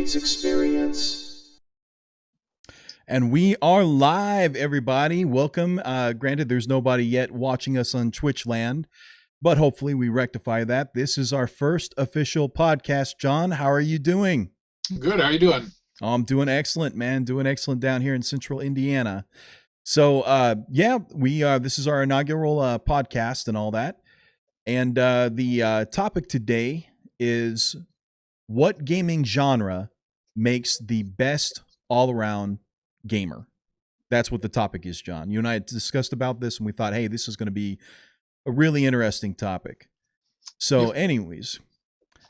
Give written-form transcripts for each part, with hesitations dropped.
Ganes experience. And we are live, everybody. Welcome. Granted, there's nobody yet watching us on Twitch land, but hopefully we rectify that. This is our first official podcast. John, how are you doing? Good. How are you doing? Oh, I'm doing excellent, man. Doing excellent down here in central Indiana. So, this is our inaugural podcast and all that. And the topic today is what gaming genre makes the best all-around gamer. That's what the topic is, John. You and I had discussed about this, and we thought, hey, this is going to be a really interesting topic. So, anyways,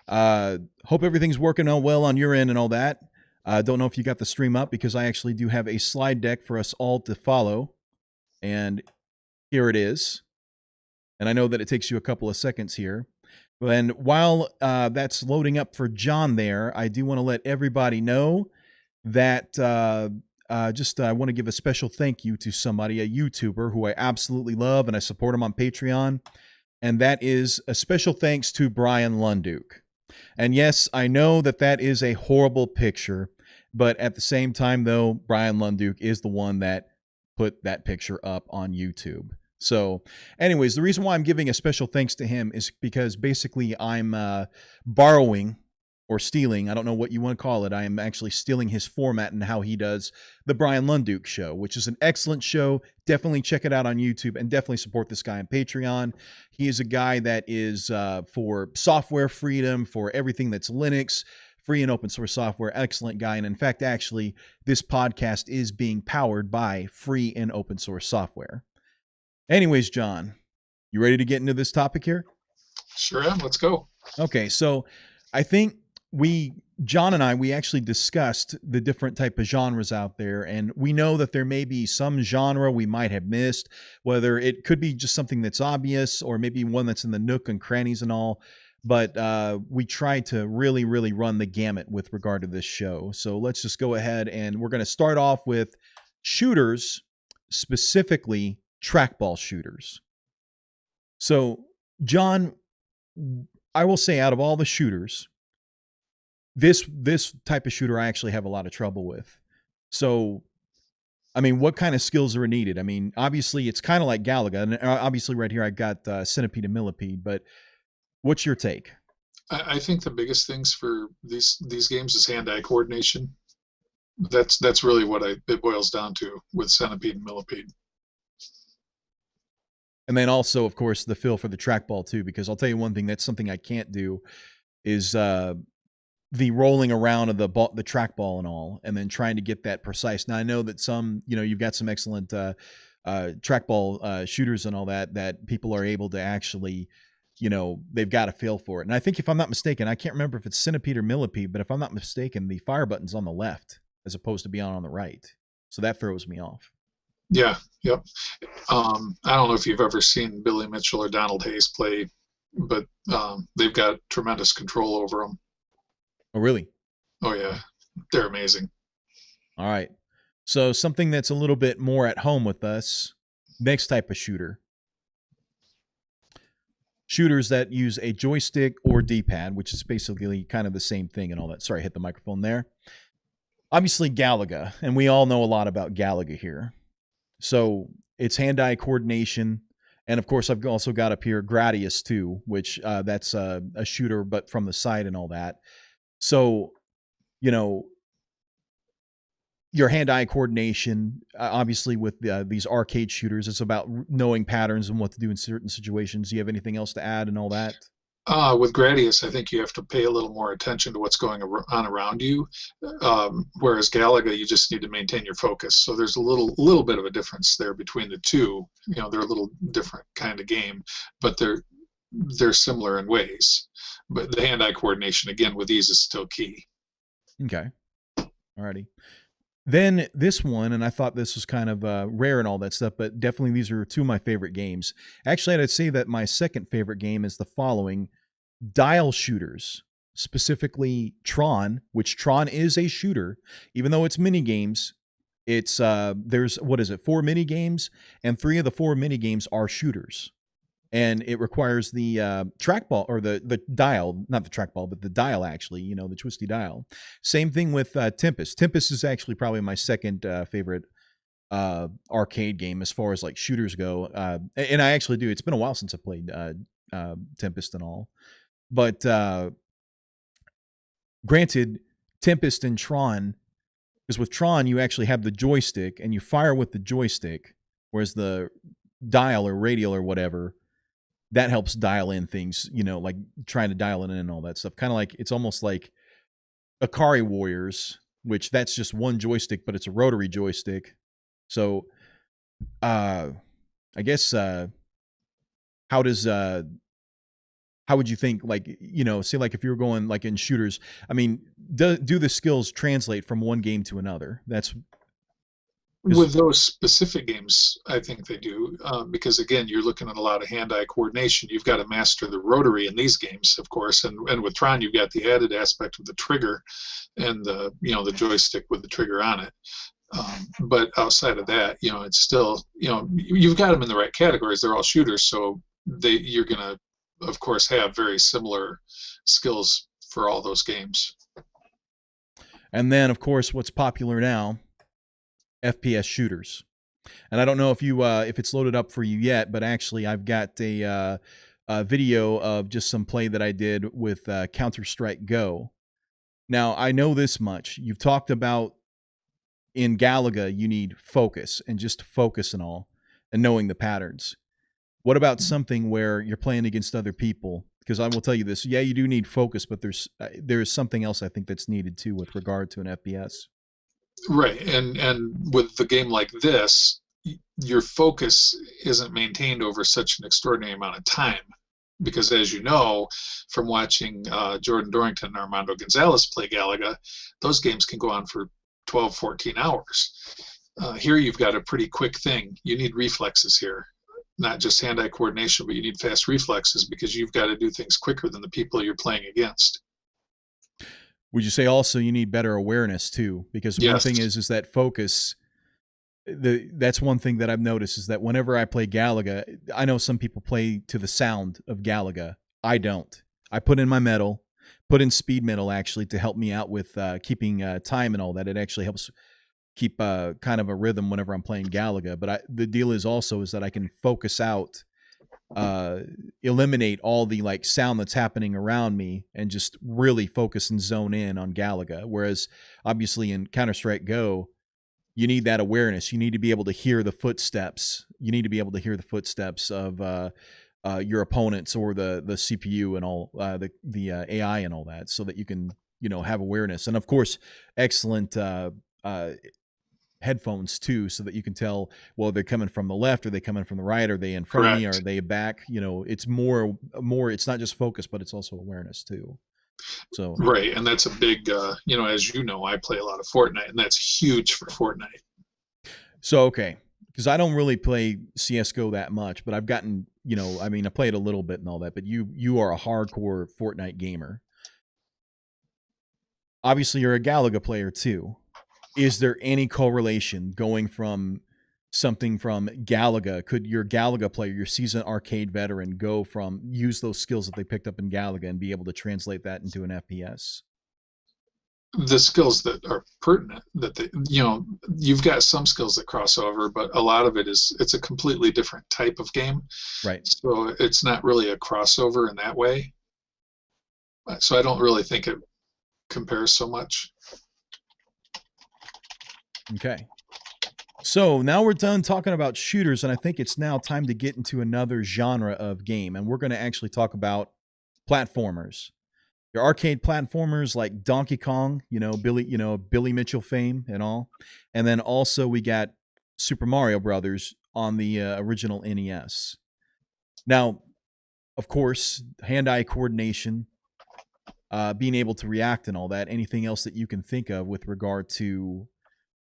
hope everything's working out well on your end and all that. Don't know if you got the stream up because I actually do have a slide deck for us all to follow. And here it is. And I know that it takes you a couple of seconds here. And while that's loading up for John there, I do want to let everybody know that I want to give a special thank you to somebody, a YouTuber who I absolutely love, and I support him on Patreon. And that is a special thanks to Brian Lunduke. And yes, I know that that is a horrible picture, but at the same time, though, Brian Lunduke is the one that put that picture up on YouTube. So anyways, the reason why I'm giving a special thanks to him is because basically I'm borrowing or stealing, I don't know what you want to call it. I am actually stealing his format and how he does the Brian Lunduke show, which is an excellent show. Definitely check it out on YouTube and definitely support this guy on Patreon. He is a guy that is for software freedom, for everything that's Linux, free and open source software, excellent guy. And in fact, actually, this podcast is being powered by free and open source software. Anyways, John, you ready to get into this topic here? Sure am. Let's go. Okay, so I think John and I actually discussed the different type of genres out there, and we know that there may be some genre we might have missed, whether it could be just something that's obvious or maybe one that's in the nook and crannies and all, but we tried to really, really run the gamut with regard to this show. So let's just go ahead, and we're going to start off with shooters, specifically trackball shooters. So, John, I will say out of all the shooters, this type of shooter I actually have a lot of trouble with. So, I mean, what kind of skills are needed? I mean, obviously, it's kind of like Galaga, and obviously right here I got Centipede and Millipede, but what's your take? I think the biggest things for these games is hand-eye coordination. That's really what it boils down to with Centipede and Millipede. And then also, of course, the feel for the trackball too, because I'll tell you one thing, that's something I can't do is the rolling around of the trackball and all, and then trying to get that precise. Now, I know that some, you've got some excellent trackball shooters and all that people are able to actually, they've got a feel for it. And I think if I'm not mistaken, I can't remember if it's Centipede or Millipede, but if I'm not mistaken, the fire button's on the left as opposed to being on the right. So that throws me off. Yeah, yep. I don't know if you've ever seen Billy Mitchell or Donald Hayes play, but they've got tremendous control over them. Oh, really? Oh, yeah. They're amazing. All right. So something that's a little bit more at home with us, next type of shooter. Shooters that use a joystick or Dpad, which is basically kind of the same thing and all that. Sorry, I hit the microphone there. Obviously, Galaga, and we all know a lot about Galaga here. So it's hand-eye coordination, and of course I've also got up here Gradius too, which that's a shooter but from the side and all that. So, your hand-eye coordination, obviously with these arcade shooters, it's about knowing patterns and what to do in certain situations. Do you have anything else to add and all that? With Gradius, I think you have to pay a little more attention to what's going on around you, whereas Galaga, you just need to maintain your focus. So there's a little bit of a difference there between the two. They're a little different kind of game, but they're similar in ways. But the hand-eye coordination, again, with these is still key. Okay. Alrighty. Then this one, and I thought this was kind of rare and all that stuff, but definitely these are two of my favorite games. Actually, I'd say that my second favorite game is the following: dial shooters, specifically Tron, which Tron is a shooter, even though it's mini games. It's there's 4 mini games, and 3 of the 4 mini games are shooters. and it requires the trackball or the dial, not the trackball, but the dial actually, the twisty dial. Same thing with Tempest. Tempest is actually probably my second favorite arcade game as far as like shooters go. And I actually do. It's been a while since I played Tempest and all. But granted, Tempest and Tron, because with Tron, you actually have the joystick and you fire with the joystick, whereas the dial or radial or whatever, that helps dial in things, like trying to dial it in and all that stuff. Kind of like, it's almost like Akari Warriors, which that's just one joystick, but it's a rotary joystick. So, I guess, how would you think, like, say like if you were going like in shooters, I mean, do the skills translate from one game to another? With those specific games, I think they do, because again, you're looking at a lot of hand-eye coordination. You've got to master the rotary in these games, of course, and with Tron, you've got the added aspect of the trigger and the joystick with the trigger on it. But outside of that, it's still, you've got them in the right categories. They're all shooters, so you're gonna, of course, have very similar skills for all those games. And then, of course, what's popular now, FPS shooters. And I don't know if it's loaded up for you yet, but actually I've got a video of just some play that I did with Counter-Strike Go. Now, I know this much. You've talked about in Galaga, you need focus and just focus and all, and knowing the patterns. What about something where you're playing against other people? Because I will tell you this, yeah, you do need focus, but there's something else I think that's needed too with regard to an FPS. Right, and with the game like this, your focus isn't maintained over such an extraordinary amount of time, because as you know from watching Jordan Dorrington and Armando Gonzalez play Galaga, those games can go on for 12, 14 hours. Here you've got a pretty quick thing. You need reflexes here, not just hand-eye coordination, but you need fast reflexes because you've got to do things quicker than the people you're playing against. Would you say also you need better awareness too? Because Yes. one thing is that focus. That's one thing that I've noticed is that whenever I play Galaga, I know some people play to the sound of Galaga. I don't. I put in my metal, put in speed metal actually to help me out with keeping time and all that. It actually helps keep kind of a rhythm whenever I'm playing Galaga. But the deal is that I can focus out, eliminate all the like sound that's happening around me and just really focus and zone in on Galaga. Whereas obviously in Counter-Strike Go, you need that awareness. You need to be able to hear the footsteps. You need to be able to hear the footsteps of your opponents or the CPU and all the AI and all that, so that you can have awareness. And of course, excellent headphones too, so that you can tell, well, they're coming from the left, or they coming from the right, are they in front of me, are they back? It's more, it's not just focus, but it's also awareness too. So right, and that's a big as you know, I play a lot of Fortnite, and that's huge for Fortnite. So okay, because I don't really play CS:GO that much, but I've gotten, I mean, I played a little bit and all that, but you are a hardcore Fortnite gamer. Obviously you're a Galaga player too. Is there any correlation going from something from Galaga? Could your Galaga player, your seasoned arcade veteran, use those skills that they picked up in Galaga and be able to translate that into an FPS? The skills that are pertinent, you've got some skills that cross over, but a lot of it's a completely different type of game. Right. So it's not really a crossover in that way. So I don't really think it compares so much. Okay. So now we're done talking about shooters, and I think it's now time to get into another genre of game, and we're going to actually talk about platformers. Your arcade platformers like Donkey Kong, Billy Mitchell fame and all, and then also we got Super Mario Brothers on the original NES. Now, of course, hand-eye coordination, being able to react and all that. Anything else that you can think of with regard to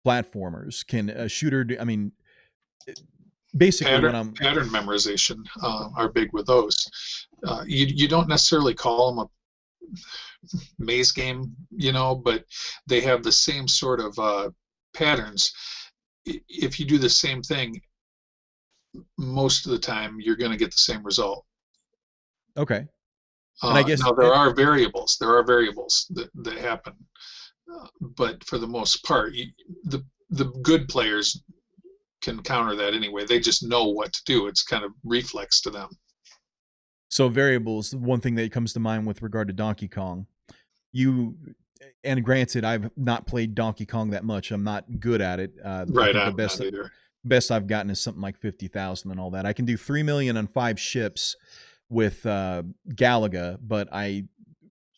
platformers? Can a shooter do, I mean, basically pattern memorization are big with those. You don't necessarily call them a maze game, but they have the same sort of patterns. If you do the same thing most of the time you're going to get the same result. Okay. And I guess now there are variables. There are variables that happen, but for the most part, the good players can counter that anyway. They just know what to do. It's kind of reflex to them. So variables, one thing that comes to mind with regard to Donkey Kong, and granted, I've not played Donkey Kong that much. I'm not good at it. Right, I think I'm not either. Best I've gotten is something like 50,000 and all that. I can do 3 million on 5 ships with Galaga, but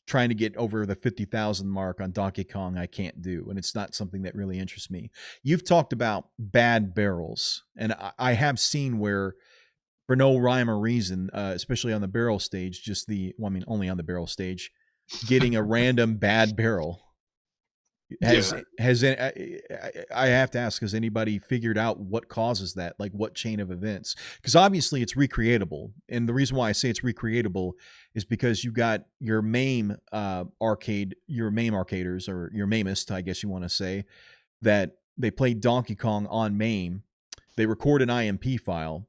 trying to get over the 50,000 mark on Donkey Kong I can't do, and it's not something that really interests me. You've talked about bad barrels, and I have seen where, for no rhyme or reason, especially on the barrel stage, only on the barrel stage, getting a random bad barrel. I have to ask, has anybody figured out what causes that? Like, what chain of events? Because obviously it's recreatable. And the reason why I say it's recreatable is because you got your MAME arcaders, or your MAMist, I guess you want to say, that they play Donkey Kong on MAME. They record an IMP file,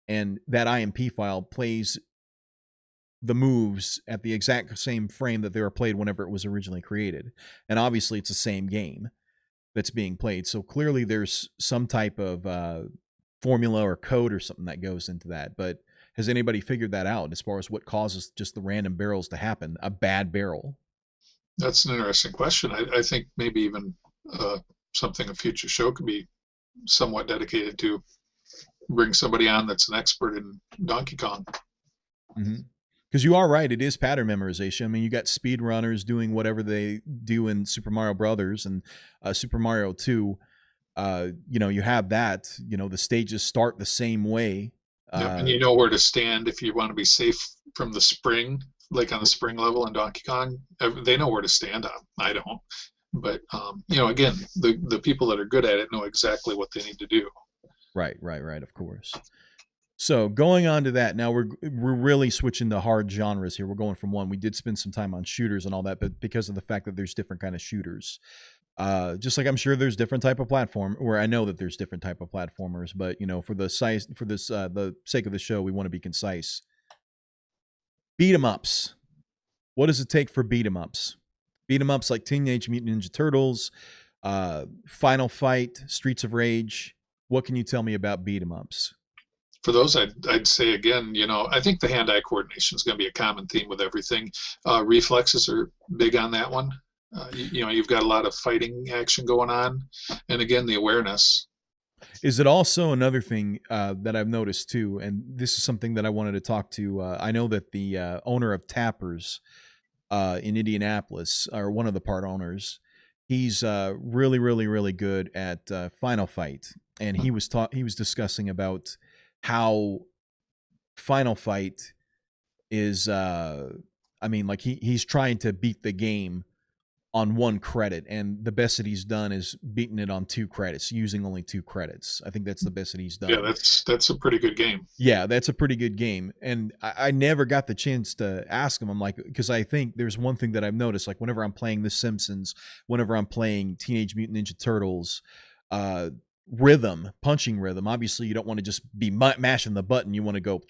and that IMP file plays the moves at the exact same frame that they were played whenever it was originally created. And obviously it's the same game that's being played. So clearly there's some type of formula or code or something that goes into that. But has anybody figured that out as far as what causes just the random barrels to happen, a bad barrel? That's an interesting question. I think maybe even something a future show could be somewhat dedicated to. Bring somebody on that's an expert in Donkey Kong. Mm-hmm. Because you are right, it is pattern memorization. I mean, you got speedrunners doing whatever they do in Super Mario Brothers and Super Mario 2. You have that. The stages start the same way. And you know where to stand if you want to be safe from the spring, like on the spring level in Donkey Kong. They know where to stand on. I don't. But, again, the people that are good at it know exactly what they need to do. Right, of course. So going on to that, now we're really switching to hard genres here. We're going from one. We did spend some time on shooters and all that, but because of the fact that there's different kind of shooters, just like I'm sure there's different type of platform, or I know that there's different type of platformers, but for the sake of the show, we want to be concise. Beat 'em ups. What does it take for beat 'em ups? Beat 'em ups like Teenage Mutant Ninja Turtles, Final Fight, Streets of Rage. What can you tell me about beat 'em ups? For those, I'd say again, I think the hand-eye coordination is going to be a common theme with everything. Reflexes are big on that one. You've got a lot of fighting action going on, and again, the awareness. Is it also another thing that I've noticed too, and this is something that I wanted to talk to. I know that the owner of Tappers in Indianapolis, or one of the part owners, he's really, really, really good at Final Fight, and he was discussing about how Final Fight is he's trying to beat the game on 1 credit, and the best that he's done is beating it on 2 credits, using only 2 credits. I think that's the best that he's done. Yeah, that's a pretty good game. Yeah, that's a pretty good game. And I never got the chance to ask him. I'm like, because I think there's one thing that I've noticed, like whenever I'm playing The Simpsons, whenever I'm playing Teenage Mutant Ninja Turtles, punching rhythm, obviously you don't want to just be mashing the button. You want to go,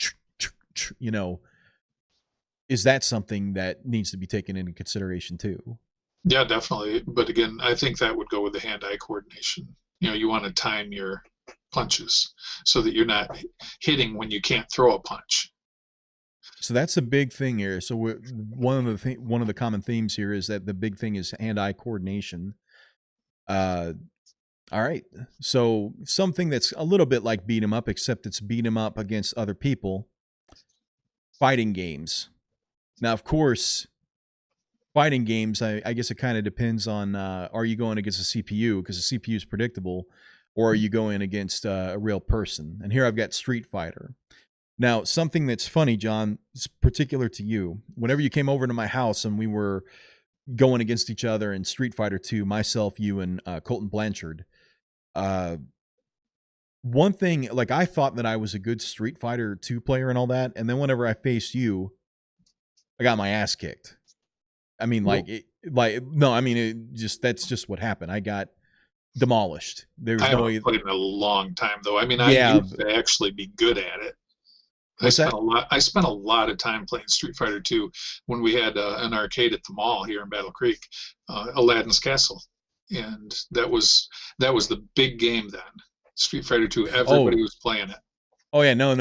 is that something that needs to be taken into consideration too? Yeah, definitely. But again, I think that would go with the hand-eye coordination. You want to time your punches so that you're not hitting when you can't throw a punch. So that's a big thing here. So one of the common themes here is that the big thing is hand-eye coordination. All right. So something that's a little bit like beat 'em up, except it's beat 'em up against other people. Fighting games. Now, of course, fighting games, I guess it kind of depends on, are you going against a CPU, because the CPU is predictable, or are you going against a real person? And here I've got Street Fighter. Now, something that's funny, John, is particular to you. Whenever you came over to my house and we were going against each other in Street Fighter 2, myself, you, and Colton Blanchard, one thing, like, I thought that I was a good Street Fighter 2 player and all that, and then whenever I faced you, I got my ass kicked. I mean, that's just what happened. I got demolished. There I was no haven't way. played in a long time though. I mean, I Yeah. used to actually be good at it. What's that? I spent a lot of time playing Street Fighter 2 when we had an arcade at the mall here in Battle Creek, Aladdin's Castle, and that was the big game then. Street Fighter 2. Everybody Oh, was playing it. oh yeah, no.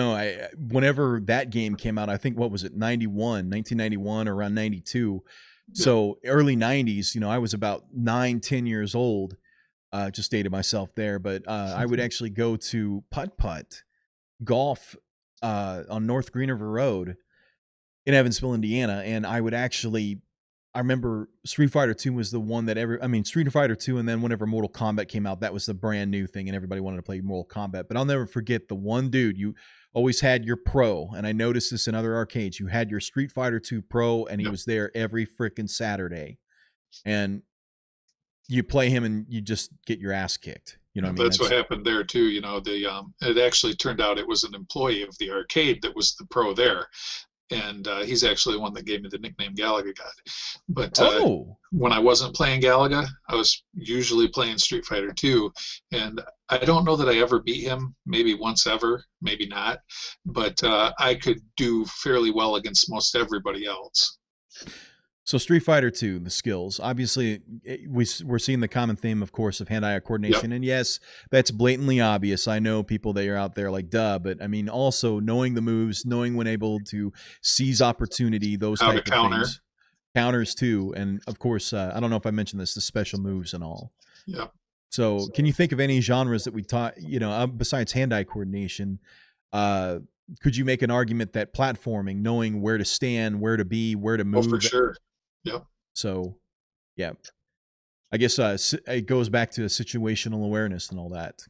Whenever that game came out, I think what was it, 1991 or around 92. Yeah. So early 90s, I was about 9, 10 years old. Just dated myself there, but I would actually go to putt putt golf on North Green River Road in Evansville, Indiana, and I remember Street Fighter 2 was the one that Street Fighter 2, and then whenever Mortal Kombat came out, that was the brand new thing, and everybody wanted to play Mortal Kombat. But I'll never forget the one dude, you always had your pro, and I noticed this in other arcades. You had your Street Fighter 2 pro, and he was there every freaking Saturday. And you play him, and you just get your ass kicked. You know what I mean? That's what happened there too. It actually turned out it was an employee of the arcade that was the pro there, and he's actually the one that gave me the nickname Galaga God. But when I wasn't playing Galaga, I was usually playing Street Fighter 2, and I don't know that I ever beat him. Maybe once ever, maybe not. But I could do fairly well against most everybody else. So Street Fighter 2, the skills. Obviously, we're seeing the common theme, of course, of hand-eye coordination. Yep. And yes, that's blatantly obvious. I know people that are out there like, duh. But, I mean, also knowing the moves, knowing when able to seize opportunity, those type of things. Counters, too. And, of course, I don't know if I mentioned this, the special moves and all. Yeah. So can you think of any genres that we taught, besides hand-eye coordination, could you make an argument that platforming, knowing where to stand, where to be, where to move? Oh, for sure. Yep. So, yeah, I guess it goes back to situational awareness and all that.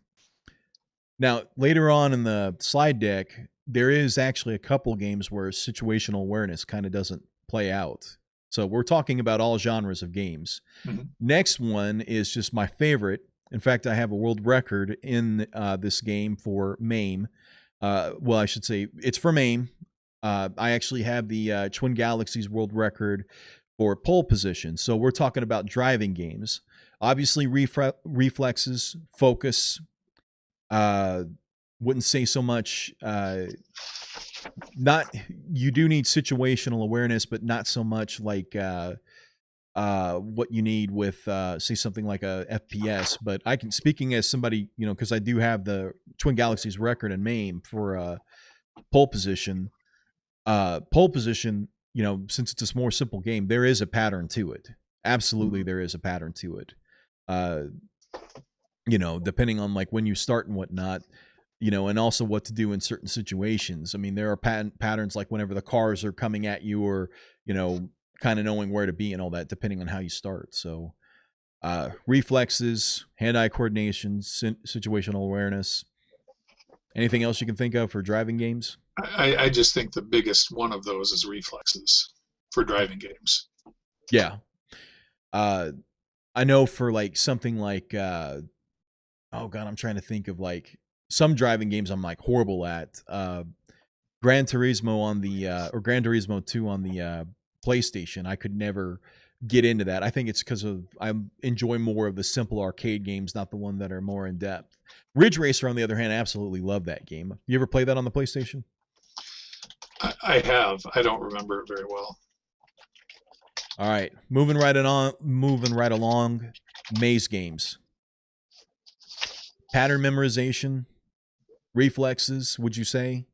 Now, later on in the slide deck, there is actually a couple games where situational awareness kind of doesn't play out. So we're talking about all genres of games. Mm-hmm. Next one is just my favorite. In fact, I have a world record in this game for MAME. Well, I should say it's for MAME. I actually have the Twin Galaxies world record for pole position. So we're talking about driving games. Obviously, reflexes, focus. Wouldn't say so much. You do need situational awareness, but not so much like what you need with say something like a FPS. But speaking as somebody, because I do have the Twin Galaxies record in MAME for pole position. Pole position, since it's a more simple game, there is a pattern to it. Absolutely, there is a pattern to it. Depending on like when you start and whatnot, and also what to do in certain situations. I mean, there are patterns like whenever the cars are coming at you, or kind of knowing where to be and all that, depending on how you start. So, reflexes, hand-eye coordination, situational awareness. Anything else you can think of for driving games? I just think the biggest one of those is reflexes for driving games. Yeah. I know for like something like, oh God, I'm trying to think of like some driving games I'm like horrible at. Gran Turismo on the, or Gran Turismo 2 on the PlayStation. I could never get into that. I think it's because I enjoy more of the simple arcade games, not the one that are more in depth. Ridge Racer, on the other hand, I absolutely love that game. You ever play that on the PlayStation? I have. I don't remember it very well. All right, moving right along. Maze games, pattern memorization, reflexes. Would you say?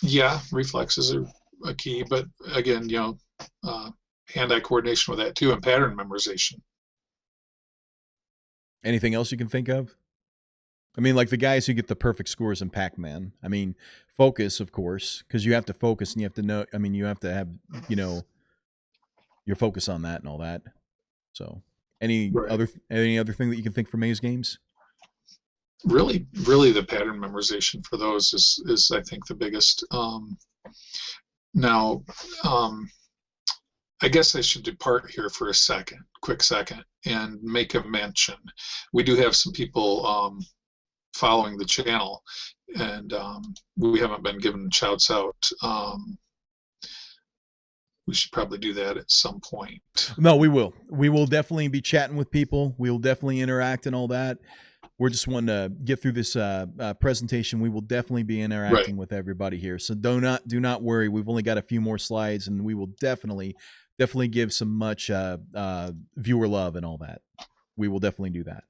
Yeah, reflexes are a key, but again, hand-eye coordination with that too, and pattern memorization. Anything else you can think of? I mean, like the guys who get the perfect scores in Pac-Man. I mean, focus, of course, because you have to focus and you have to know. I mean, you have to have, your focus on that and all that. So, any other thing that you can think for maze games? Really, the pattern memorization for those is I think the biggest. Now, I guess I should depart here for a quick second, and make a mention. We do have some people following the channel, and we haven't been given shouts out. we should probably do that at some point. No, we will. We will definitely be chatting with people. We will definitely interact and all that. We're just wanting to get through this presentation. We will definitely be interacting with everybody here. So do not worry. We've only got a few more slides, and we will definitely give some much viewer love and all that. We will definitely do that.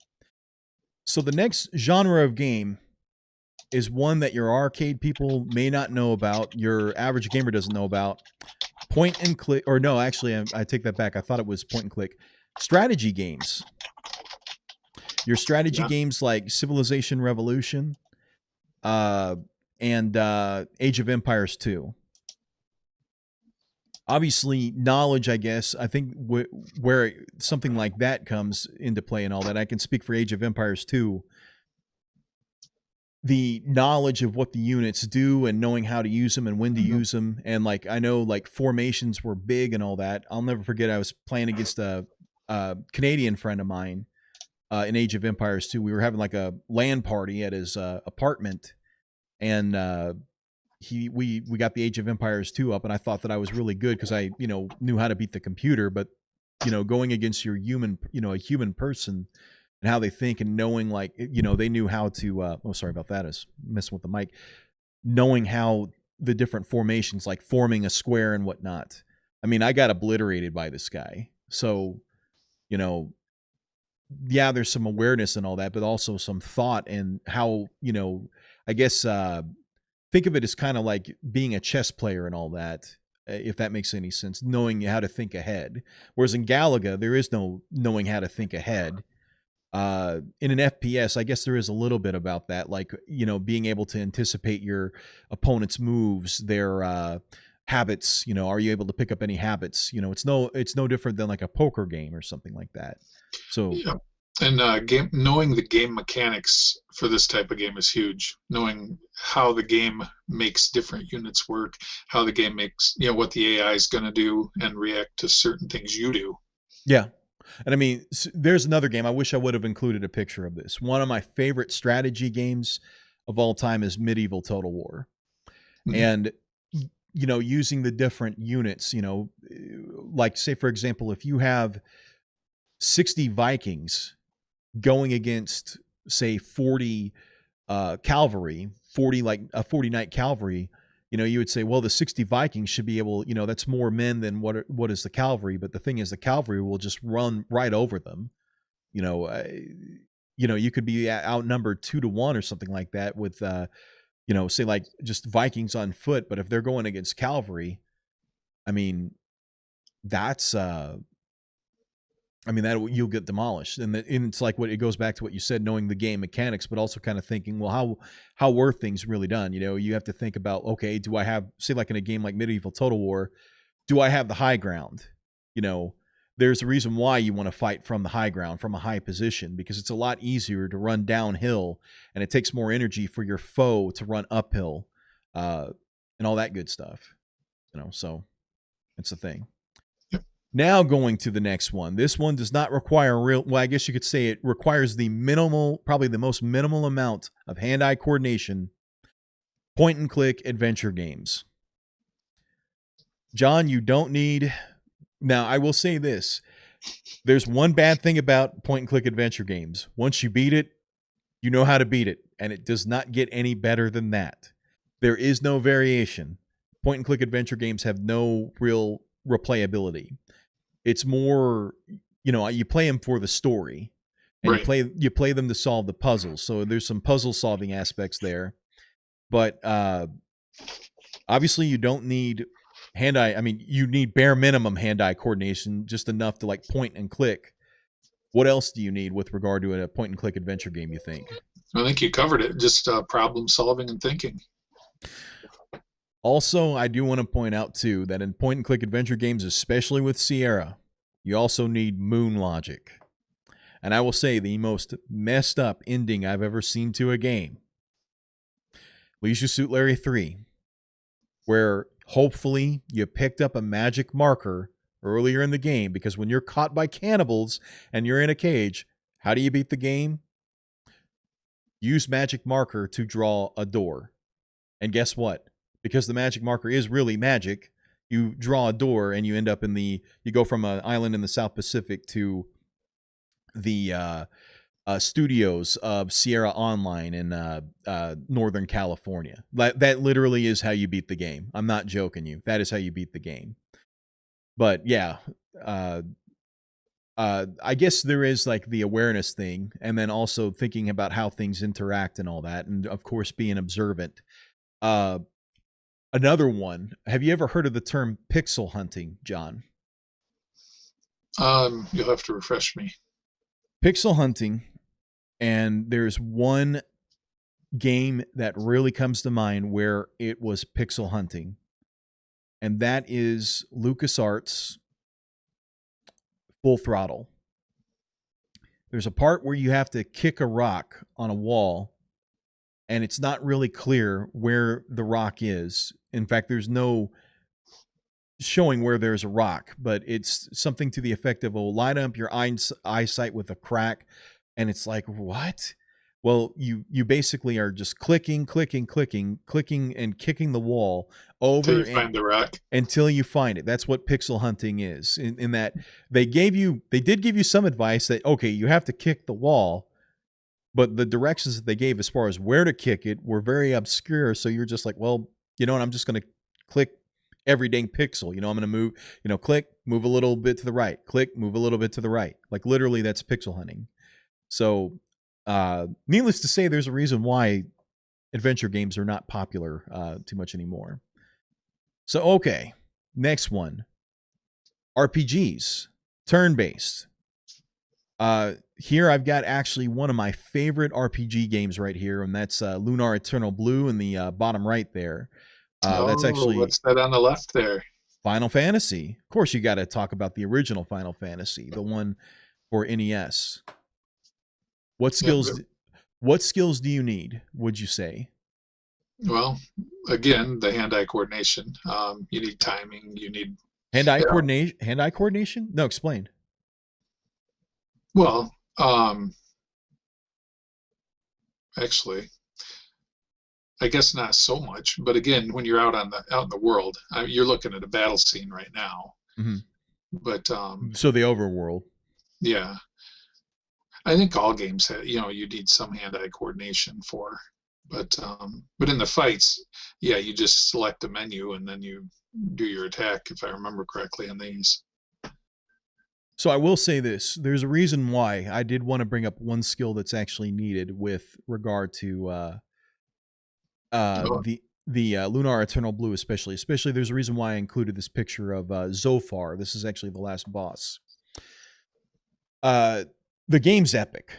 So the next genre of game is one that your arcade people may not know about, your average gamer doesn't know about. Point and click, or no, actually, I take that back. I thought it was point and click. Strategy games. Your strategy games like Civilization Revolution and Age of Empires 2. Obviously, knowledge, I guess, I think where something like that comes into play and all that. I can speak for Age of Empires 2. The knowledge of what the units do and knowing how to use them and when to use them. And like, I know like formations were big and all that. I'll never forget, I was playing against a Canadian friend of mine in Age of Empires 2. We were having like a LAN party at his apartment, and we got the Age of Empires 2 up, and I thought that I was really good because I, knew how to beat the computer, but going against your human, a human person and how they think, and knowing like, they knew how to, oh, sorry about that. I was messing with the mic. Knowing how the different formations, like forming a square and whatnot. I mean, I got obliterated by this guy. So, yeah, there's some awareness and all that, but also some thought and how, I guess, think of it as kind of like being a chess player and all that, if that makes any sense, knowing how to think ahead. Whereas in Galaga, there is no knowing how to think ahead. In an FPS, I guess there is a little bit about that, like, being able to anticipate your opponent's moves, their habits, are you able to pick up any habits? It's no different than like a poker game or something like that. So yeah. And knowing the game mechanics for this type of game is huge. Knowing how the game makes different units work, how the game makes, what the AI is going to do and react to certain things you do. Yeah. And I mean, there's another game. I wish I would have included a picture of this. One of my favorite strategy games of all time is Medieval Total War. Mm-hmm. And, using the different units, like say, for example, if you have 60 Vikings going against, say, 40 cavalry, 40 knight cavalry, you would say, well, the 60 Vikings should be able, that's more men than what is the cavalry. But the thing is, the cavalry will just run right over them. You could be outnumbered 2-1 or something like that with, say like just Vikings on foot. But if they're going against cavalry, I mean, that's, that you'll get demolished. And it's like it goes back to what you said, knowing the game mechanics, but also kind of thinking, well, how were things really done? You have to think about, okay, do I have, say like in a game like Medieval Total War, do I have the high ground? There's a reason why you want to fight from the high ground, from a high position, because it's a lot easier to run downhill, and it takes more energy for your foe to run uphill, and all that good stuff. So it's the thing. Now going to the next one. This one does not require well, I guess you could say it requires probably the most minimal amount of hand-eye coordination. Point and click adventure games. John, you don't need, now I will say this. There's one bad thing about point and click adventure games. Once you beat it, you know how to beat it, and it does not get any better than that. There is no variation. Point and click adventure games have no real replayability. It's more, you play them for the story, and right. you play them to solve the puzzles. So there's some puzzle solving aspects there, but obviously you don't need hand-eye. I mean, you need bare minimum hand-eye coordination, just enough to like point and click. What else do you need with regard to a point and click adventure game, you think? I think you covered it. Just problem solving and thinking. Also, I do want to point out, too, that in point-and-click adventure games, especially with Sierra, you also need moon logic. And I will say the most messed up ending I've ever seen to a game, Leisure Suit Larry 3, where hopefully you picked up a magic marker earlier in the game, because when you're caught by cannibals and you're in a cage, how do you beat the game? Use magic marker to draw a door. And guess what? Because the magic marker is really magic, You draw a door and you end up you go from an island in the South Pacific to the studios of Sierra Online in Northern California. That literally is how you beat the game. I'm not joking you. That is how you beat the game. But yeah, I guess there is like the awareness thing, and then also thinking about how things interact and all that, and of course being observant. Another one. Have you ever heard of the term pixel hunting, John? You'll have to refresh me. Pixel hunting, and there's one game that really comes to mind where it was pixel hunting, and that is LucasArts Full Throttle. There's a part where you have to kick a rock on a wall, and it's not really clear where the rock is. In fact, there's no showing where there's a rock, but it's something to the effect of, will light up your eyesight with a crack, and it's like, what? Well, you basically are just clicking, and kicking the wall over Until you find the rock. Until you find it. That's what pixel hunting is. In that they did give you some advice that, okay, you have to kick the wall, but the directions that they gave as far as where to kick it were very obscure. So you're just like, well, you know what? I'm just going to click every dang pixel. You know, I'm going to move, click, move a little bit to the right, click, move a little bit to the right. Like literally that's pixel hunting. So, needless to say, there's a reason why adventure games are not popular too much anymore. So, okay, next one. RPGs, turn-based. Here I've got actually one of my favorite RPG games right here, and that's Lunar Eternal Blue in the bottom right there. That's actually... What's that on the left there? Final Fantasy. Of course, you got to talk about the original Final Fantasy, the one for NES. What skills do you need, would you say? Well, again, the hand-eye coordination. You need timing. You need hand-eye coordination. Hand-eye coordination? No, explain. Well, actually, I guess not so much. But again, when you're out in the world, you're looking at a battle scene right now. Mm-hmm. But so the overworld. Yeah. I think all games have, you need some hand-eye coordination for, but in the fights, yeah, you just select a menu and then you do your attack, if I remember correctly, in these. So I will say this: there's a reason why I did want to bring up one skill that's actually needed with regard to the Lunar Eternal Blue, especially. There's a reason why I included this picture of Zofar. This is actually the last boss. The game's epic.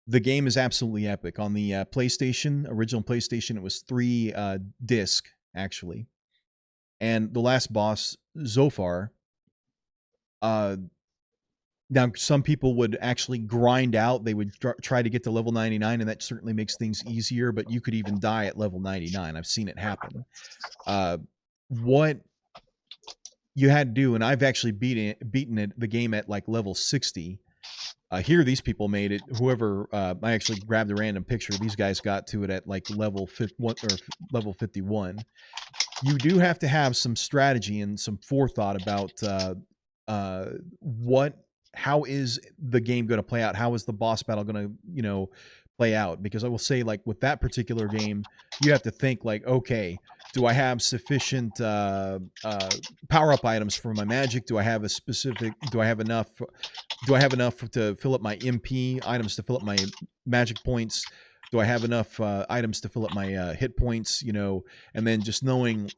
The game is absolutely epic. On the original PlayStation, it was 3 disc, actually. And the last boss, Zofar, now some people would actually grind out. They would try to get to level 99, and that certainly makes things easier, but you could even die at level 99. I've seen it happen. What you had to do, and I've actually beaten the game at like level 60. Here, these people made it. Whoever, I actually grabbed a random picture. These guys got to it at like level 51 or level 51. You do have to have some strategy and some forethought about how is the game going to play out? How is the boss battle going to, play out? Because I will say, like with that particular game, you have to think like, okay, do I have sufficient power-up items for my magic? Do I have enough to fill up my MP items to fill up my magic points? Do I have enough items to fill up my hit points? And then just knowing,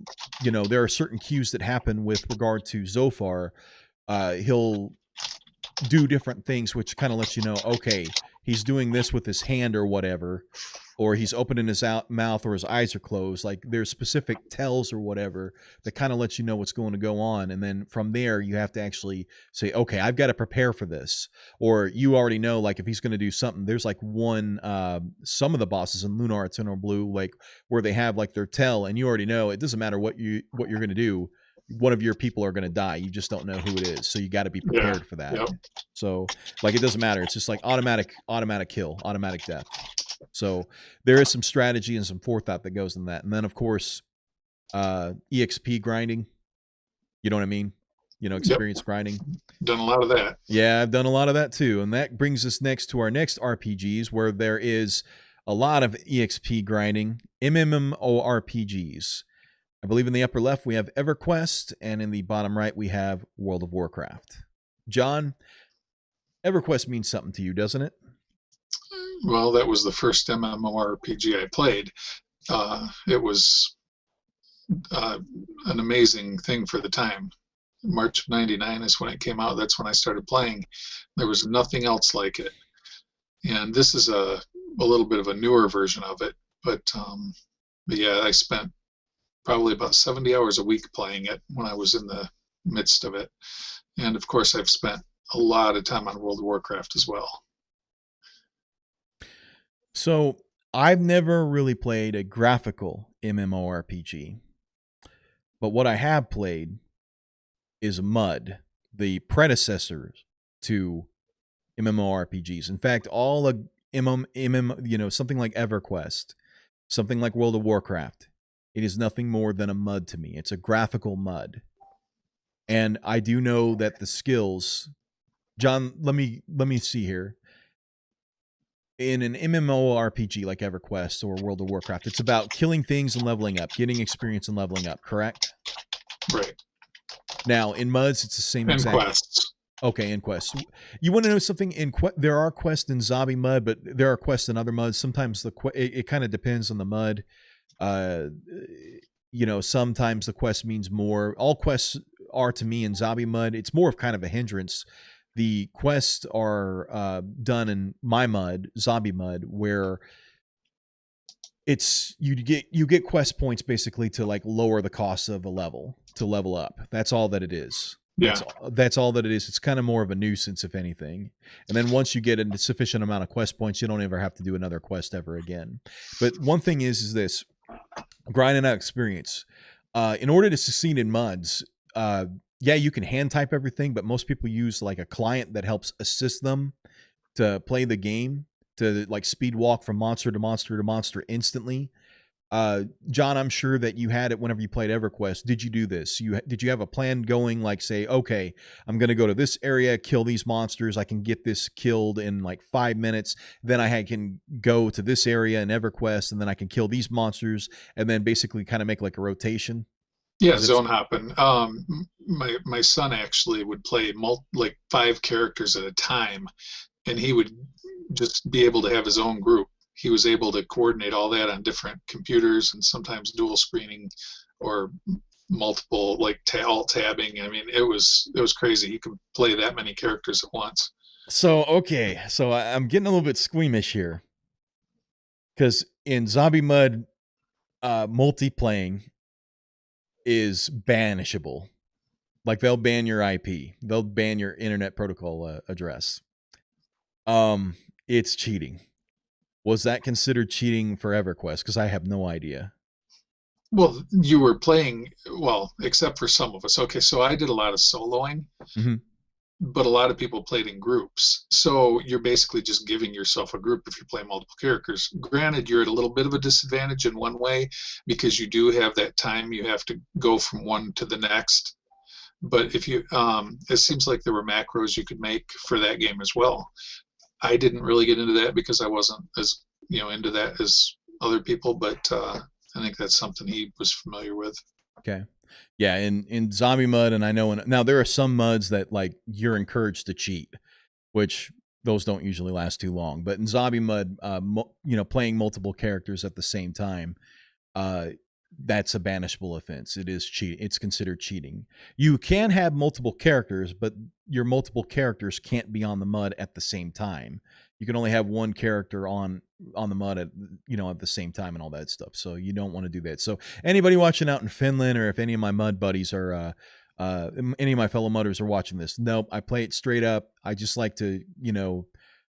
there are certain cues that happen with regard to Zofar. He'll do different things, which kind of lets you know, okay, he's doing this with his hand or whatever, or he's opening his mouth or his eyes are closed. Like there's specific tells or whatever that kind of lets you know what's going to go on. And then from there, you have to actually say, okay, I've got to prepare for this. Or you already know, like if he's going to do something, there's like some of the bosses in Lunar Eternal Blue, like where they have like their tell, and you already know it doesn't matter what you're going to do. One of your people are going to die. You just don't know who it is. So you got to be prepared for that. Yep. So like, it doesn't matter. It's just like automatic kill, automatic death. So there is some strategy and some forethought that goes in that. And then of course, EXP grinding. You know what I mean? Yep. Experience grinding. Done a lot of that. Yeah, I've done a lot of that too. And that brings us next to our next RPGs, where there is a lot of EXP grinding, MMORPGs. I believe in the upper left we have EverQuest, and in the bottom right we have World of Warcraft. John, EverQuest means something to you, doesn't it? Well, that was the first MMORPG I played. It was an amazing thing for the time. March of '99 is when it came out. That's when I started playing. There was nothing else like it. And this is a little bit of a newer version of it. But yeah, I spent probably about 70 hours a week playing it when I was in the midst of it. And of course, I've spent a lot of time on World of Warcraft as well. So I've never really played a graphical MMORPG, but what I have played is Mud, the predecessor to MMORPGs. In fact, all of something like EverQuest, something like World of Warcraft, it is nothing more than a MUD to me. It's a graphical MUD. And I do know that the skills, John, let me see here. In an MMORPG like EverQuest or World of Warcraft, it's about killing things and leveling up, getting experience and leveling up, correct? Right. Now, in MUDs, it's the same And exact. quests. Okay, in quests. You want to know something? There are quests in Zombie Mud, but there are quests in other MUDs. Sometimes it kind of depends on the MUD. Sometimes the quest means more. All quests are, to me, in Zombie Mud, it's more of kind of a hindrance. The quests are done in my MUD, Zombie Mud, where it's you get quest points basically to like lower the cost of a level to level up. That's all that it is. Yeah. That's all that it is. It's kind of more of a nuisance, if anything. And then once you get a sufficient amount of quest points, you don't ever have to do another quest ever again. But one thing is this: grinding out experience. In order to succeed in MUDs, yeah, you can hand type everything, but most people use like a client that helps assist them to play the game, to like speed walk from monster to monster to monster instantly. John, I'm sure that you had it whenever you played EverQuest. Did you do this? Did you have a plan going, like say, okay, I'm going to go to this area, kill these monsters. I can get this killed in like 5 minutes. Then I can go to this area in EverQuest, and then I can kill these monsters, and then basically kind of make like a rotation. Yeah, zone hopping. My son actually would play like 5 characters at a time, and he would just be able to have his own group. He was able to coordinate all that on different computers, and sometimes dual screening or multiple like alt tabbing. I mean, it was crazy. He could play that many characters at once. So okay, so I'm getting a little bit squeamish here, because in Zombie Mud, multiplaying is banishable. Like they'll ban your IP, they'll ban your internet protocol address. It's cheating. Was that considered cheating for EverQuest? Because I have no idea. Well, you were playing, well, except for some of us. Okay, so I did a lot of soloing, but a lot of people played in groups. So you're basically just giving yourself a group if you play multiple characters. Granted, you're at a little bit of a disadvantage in one way, because you do have that time you have to go from one to the next. But if you, it seems like there were macros you could make for that game as well. I didn't really get into that because I wasn't as into that as other people, but I think that's something he was familiar with. Okay, yeah, in Zombie Mud, and I know now there are some MUDs that like you're encouraged to cheat, which those don't usually last too long. But in Zombie Mud, playing multiple characters at the same time, that's a banishable offense. It is cheating. It's considered cheating. You can have multiple characters, but your multiple characters can't be on the MUD at the same time. You can only have one character on the MUD at the same time and all that stuff. So you don't want to do that. So anybody watching out in Finland, or if any of my MUD buddies are any of my fellow MUDers are watching this, nope, I play it straight up. I just like to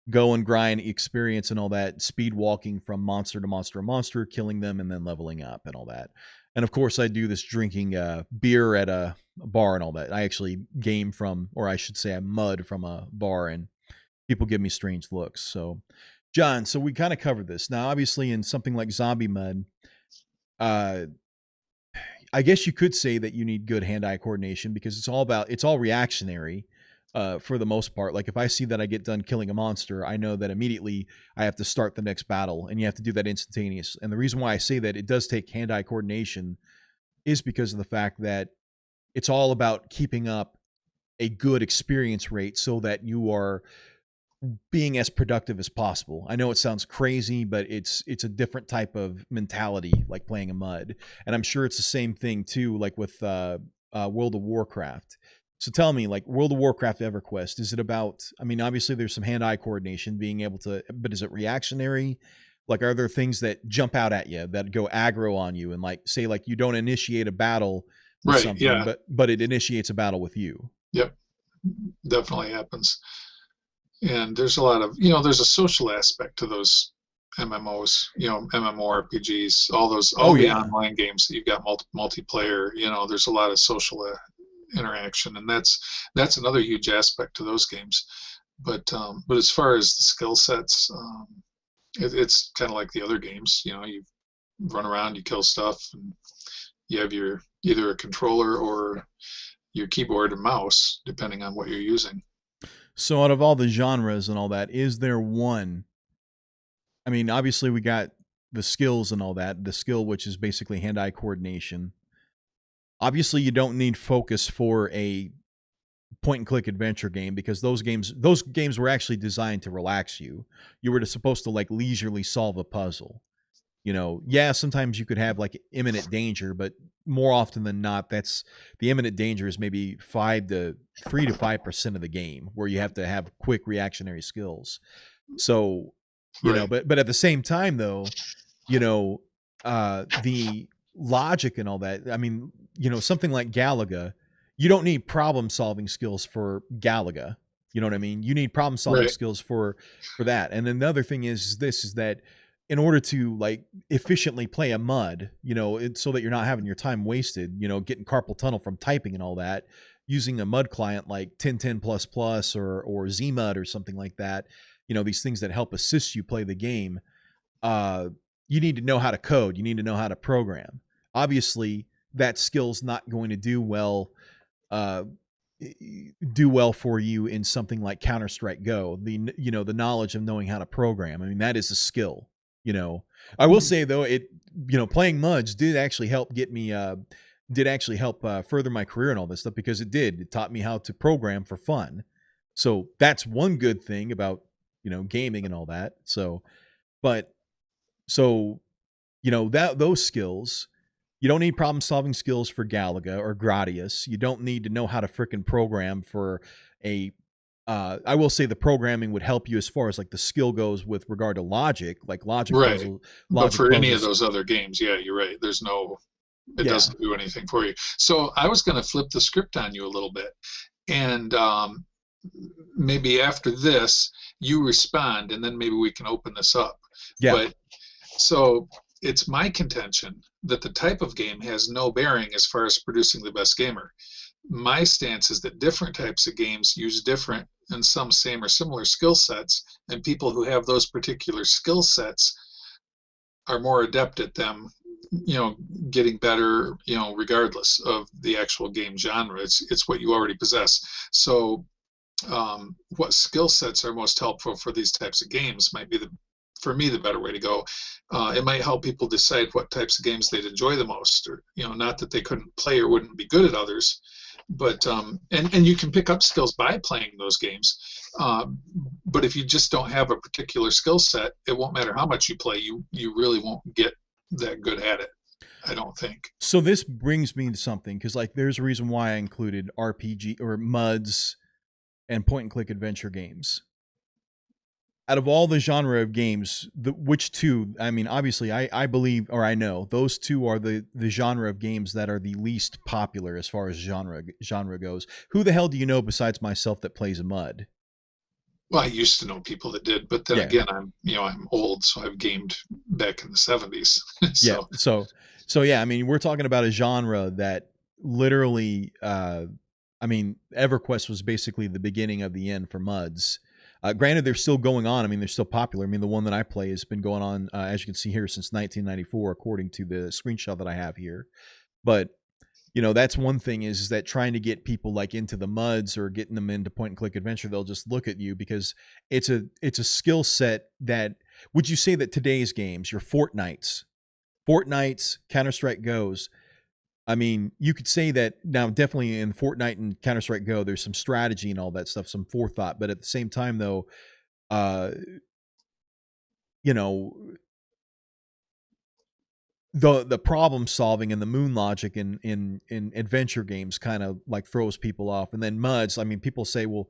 go and grind experience and all that, speed walking from monster to monster to monster, killing them, and then leveling up and all that. And of course, I do this drinking beer at a bar and all that. I actually game from, or I should say I MUD from a bar, and people give me strange looks. So, John, so we kind of covered this. Now, obviously, in something like Zombie Mud, I guess you could say that you need good hand-eye coordination because it's all reactionary for the most part. Like if I see that I get done killing a monster, I know that immediately I have to start the next battle, and you have to do that instantaneous. And the reason why I say that it does take hand-eye coordination is because of the fact that it's all about keeping up a good experience rate so that you are being as productive as possible. I know it sounds crazy, but it's a different type of mentality, like playing a mud. And I'm sure it's the same thing too, like with World of Warcraft. So tell me, like World of Warcraft EverQuest, is it about, I mean, obviously there's some hand-eye coordination, being able to, but is it reactionary? Like, are there things that jump out at you that go aggro on you, and like, say like you don't initiate a battle with Right, something, yeah. but it initiates a battle with you? Yep, definitely happens. And there's a lot of, you know, there's a social aspect to those MMOs, you know, MMORPGs, all those, all the online games that you've got multiplayer, you know, there's a lot of social interaction, and that's another huge aspect to those games. But as far as the skill sets, it's kind of like the other games. You know, you run around, you kill stuff, and you have your either a controller or your keyboard and mouse, depending on what you're using. So out of all the genres and all that, is there one? I mean, obviously we got the skills and all that, the skill, which is basically hand-eye coordination. Obviously you don't need focus for a point and click adventure game, because those games were actually designed to relax you. You were supposed to like leisurely solve a puzzle. You know, yeah, sometimes you could have like imminent danger, but more often than not, that's the imminent danger is maybe 3 to 5% of the game, where you have to have quick reactionary skills. So, you know, but at the same time though, you know, the logic and all that, I mean, you know, something like Galaga, you don't need problem solving skills for Galaga. You know what I mean? You need problem solving skills for that. And then the other thing is that in order to like efficiently play a mud, you know, so that you're not having your time wasted, you know, getting carpal tunnel from typing and all that, using a mud client like 1010++ or Zmud or something like that, you know, these things that help assist you play the game, you need to know how to code. You need to know how to program. Obviously, that skill's not going to do well for you in something like Counter-Strike Go. The, you know, the knowledge of knowing how to program, I mean, that is a skill. You know, I will say though, it, you know, playing MUDs did actually help get me, further my career and all this stuff, because it taught me how to program for fun. So that's one good thing about, you know, gaming and all that. So, you know, those skills, you don't need problem solving skills for Galaga or Gradius. You don't need to know how to frickin' program for a, I will say the programming would help you as far as like the skill goes with regard to logic, like logic puzzle. But for any of those other games, yeah, you're right. There's no, it doesn't do anything for you. So I was going to flip the script on you a little bit, and maybe after this you respond, and then maybe we can open this up. Yeah. But so it's my contention that the type of game has no bearing as far as producing the best gamer. My stance is that different types of games use different and some same or similar skill sets, and people who have those particular skill sets are more adept at them, you know, getting better, you know, regardless of the actual game genre. It's what you already possess. So what skill sets are most helpful for these types of games might be for me the better way to go. It might help people decide what types of games they'd enjoy the most, or, you know, not that they couldn't play or wouldn't be good at others, but and you can pick up skills by playing those games. But if you just don't have a particular skill set, it won't matter how much you play. You really won't get that good at it, I don't think. So this brings me to something, because like there's a reason why I included RPG or MUDs and point and click adventure games. Out of all the genre of games, which two, I mean, obviously I believe, or I know, those two are the genre of games that are the least popular as far as genre goes. Who the hell do you know besides myself that plays a MUD? Well, I used to know people that did, but then again, I'm old, so I've gamed back in the 70s. So yeah, I mean, we're talking about a genre that literally, I mean, EverQuest was basically the beginning of the end for MUDs. Granted, they're still going on. I mean, they're still popular. I mean, the one that I play has been going on, as you can see here, since 1994, according to the screenshot that I have here. But that's one thing is that trying to get people like into the MUDs or getting them into point and click adventure, they'll just look at you because it's a skill set that, would you say that today's games, your Fortnites, Counter-Strike Goes, I mean, you could say that now definitely in Fortnite and Counter-Strike Go, there's some strategy and all that stuff, some forethought, but at the same time though, you know, the problem solving and the moon logic in adventure games kind of like throws people off. And then MUDs, I mean, people say, well,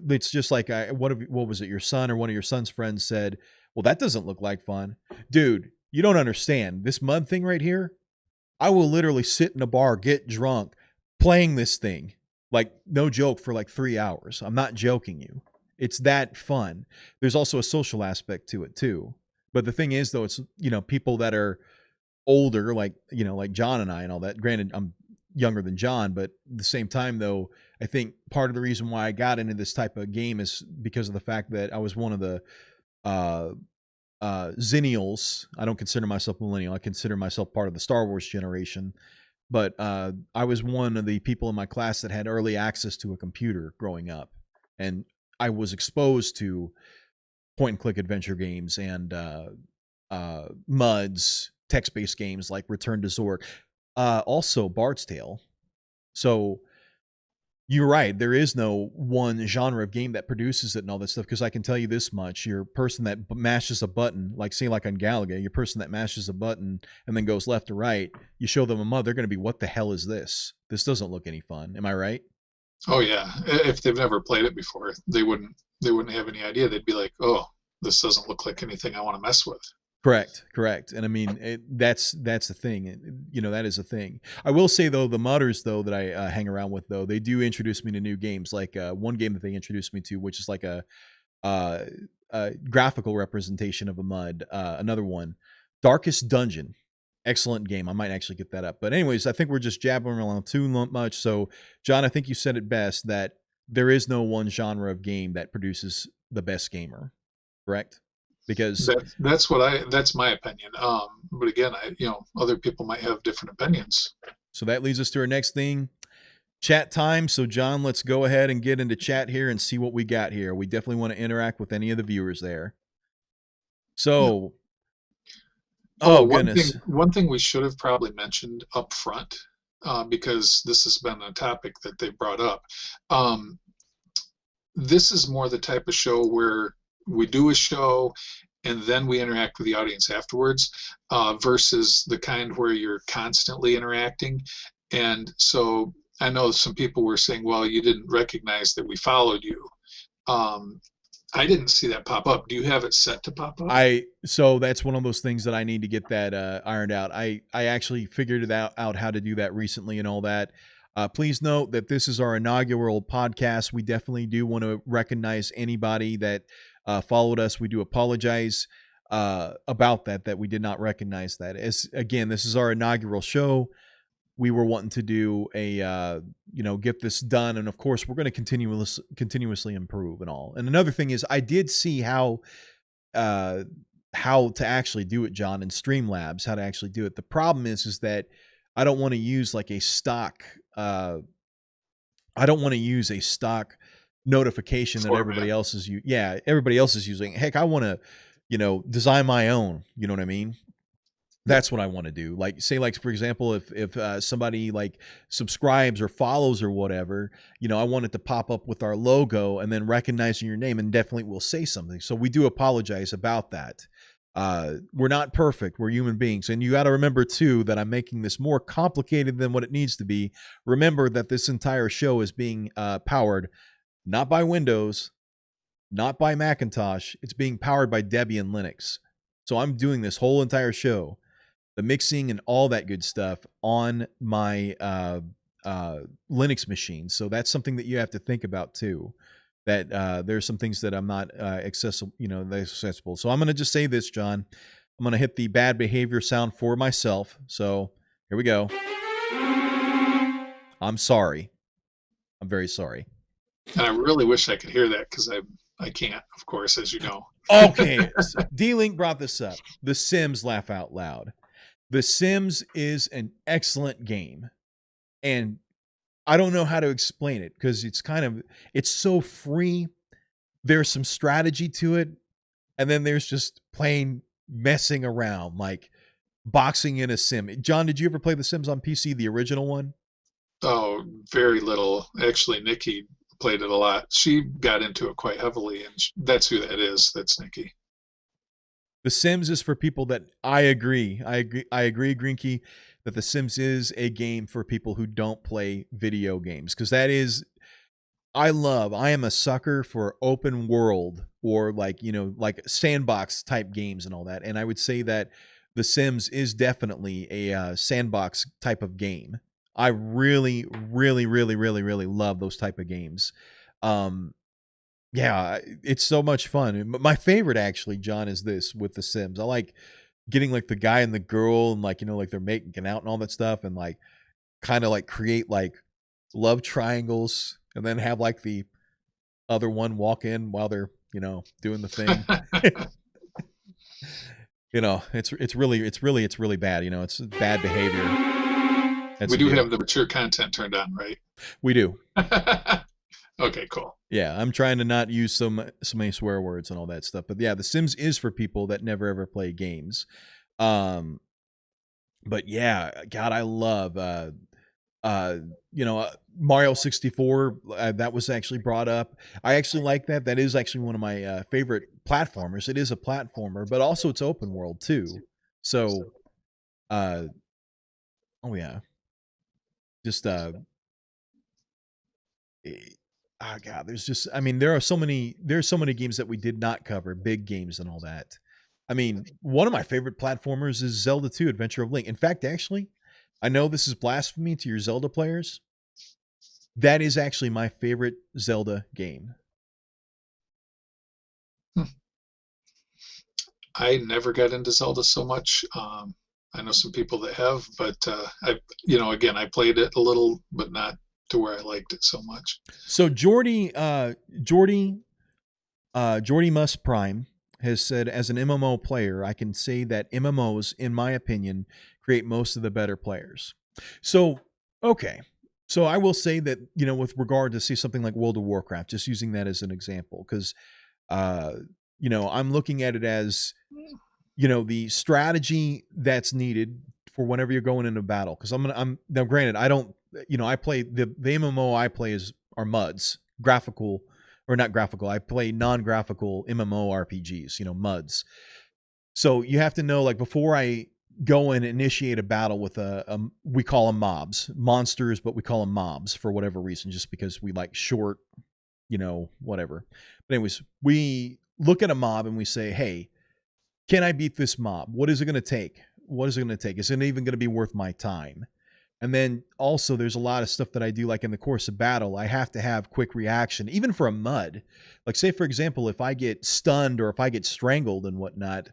it's just like what was it, your son or one of your son's friends said, well, that doesn't look like fun. Dude, you don't understand. This MUD thing right here, I will literally sit in a bar, get drunk, playing this thing, like no joke, for like 3 hours. I'm not joking you. It's that fun. There's also a social aspect to it too. But the thing is though, it's, people that are older, like like John and I and all that. Granted, I'm younger than John, but at the same time though, I think part of the reason why I got into this type of game is because of the fact that I was one of the Zennials. I don't consider myself millennial. I consider myself part of the Star Wars generation, but I was one of the people in my class that had early access to a computer growing up, and I was exposed to point and click adventure games and MUDs, text-based games like Return to Zork, also Bard's Tale. So you're right, there is no one genre of game that produces it and all that stuff, because I can tell you this much: your person that mashes a button, like say like on Galaga, your person that mashes a button and then goes left to right, you show them a MUD, they're going to be, what the hell is this? This doesn't look any fun. Am I right? Oh yeah, if they've never played it before, they wouldn't have any idea. They'd be like, oh, this doesn't look like anything I want to mess with. Correct. And I mean, that's the thing. That is a thing. I will say though, the mudders though that I hang around with though, they do introduce me to new games. Like one game that they introduced me to, which is like a graphical representation of a MUD. Another one, Darkest Dungeon. Excellent game. I might actually get that up. But anyways, I think we're just jabbering around too much. So John, I think you said it best, that there is no one genre of game that produces the best gamer. Correct? Because that's my opinion. But again, other people might have different opinions. So that leads us to our next thing, chat time. So John, let's go ahead and get into chat here and see what we got here. We definitely want to interact with any of the viewers there. So, goodness. One thing we should have probably mentioned up front, because this has been a topic that they brought up. This is more the type of show where we do a show and then we interact with the audience afterwards, versus the kind where you're constantly interacting. And so I know some people were saying, well, you didn't recognize that we followed you. I didn't see that pop up. Do you have it set to pop up? So that's one of those things that I need to get that ironed out. I actually figured it out how to do that recently and all that. Please note that this is our inaugural podcast. We definitely do want to recognize anybody that followed us. We do apologize about that we did not recognize that. As again, this is our inaugural show. We were wanting to do a get this done, and of course we're going to continuously improve and all. And another thing is, I did see how to actually do it, John, in Streamlabs, how to actually do it. The problem is that I don't want to use like a stock. I don't want to use a stock notification that everybody else is everybody else is using. Heck, I want to design my own. You know what I mean? That's what I want to do. Like, say, like, for example, if somebody like subscribes or follows or whatever, I want it to pop up with our logo and then recognizing your name, and definitely will say something. So we do apologize about that. We're not perfect. We're human beings. And you got to remember too, that I'm making this more complicated than what it needs to be. Remember that this entire show is being powered not by Windows, not by Macintosh. It's being powered by Debian Linux. So I'm doing this whole entire show, the mixing and all that good stuff, on my Linux machine. So that's something that you have to think about too, that there's some things that I'm not accessible. So I'm going to just say this, John. I'm going to hit the bad behavior sound for myself. So here we go. I'm sorry. I'm very sorry. And I really wish I could hear that, because I can't, of course, as you know. Okay. D-Link brought this up. The Sims, laugh out loud. The Sims is an excellent game. And I don't know how to explain it because it's so free. There's some strategy to it, and then there's just plain messing around, like boxing in a sim. John, did you ever play The Sims on PC, the original one? Oh, very little. Actually, Nikki played it a lot. She got into it quite heavily, and that's who that is. That's Nikki. The Sims is for people that I agree. I agree, Greenkey, that The Sims is a game for people who don't play video games because that is I am a sucker for open world or like sandbox type games and all that. And I would say that The Sims is definitely a sandbox type of game. I really, really, really, really, really love those type of games. Yeah, it's so much fun. My favorite actually, John, is this with The Sims. I like getting like the guy and the girl and like they're making out and all that stuff and like kind of like create like love triangles and then have like the other one walk in while they're doing the thing. It's really bad. It's bad behavior. We do have the mature content turned on, right? We do. Okay, cool. Yeah, I'm trying to not use so many swear words and all that stuff. But yeah, The Sims is for people that never ever play games. But yeah, God, I love Mario 64. That was actually brought up. I actually like that. That is actually one of my favorite platformers. It is a platformer, but also it's open world too. So, oh yeah, just God, there's so many games that we did not cover, big games and all that. I mean, one of my favorite platformers is Zelda 2: Adventure of Link. In fact, actually, I know this is blasphemy to your Zelda players. That is actually my favorite Zelda game. I never got into Zelda so much. I know some people that have, but again, I played it a little, but not to where I liked it so much. So Jordy Must Prime has said, as an MMO player, I can say that MMOs, in my opinion, create most of the better players. So, okay. So I will say that, with regard to say something like World of Warcraft, just using that as an example, because, I'm looking at it as, the strategy that's needed for whenever you're going into battle. Because now granted, I don't, I play the MMO I play are MUDs, graphical or not graphical. I play non-graphical MMO RPGs, MUDs. So you have to know, like, before I go and initiate a battle with we call them mobs, monsters, but we call them mobs for whatever reason, just because we like short, whatever. But anyways, we look at a mob and we say, hey, can I beat this mob? What is it going to take? Is it even going to be worth my time? And then also there's a lot of stuff that I do, like in the course of battle, I have to have quick reaction, even for a mud. Like, say, for example, if I get stunned or if I get strangled and whatnot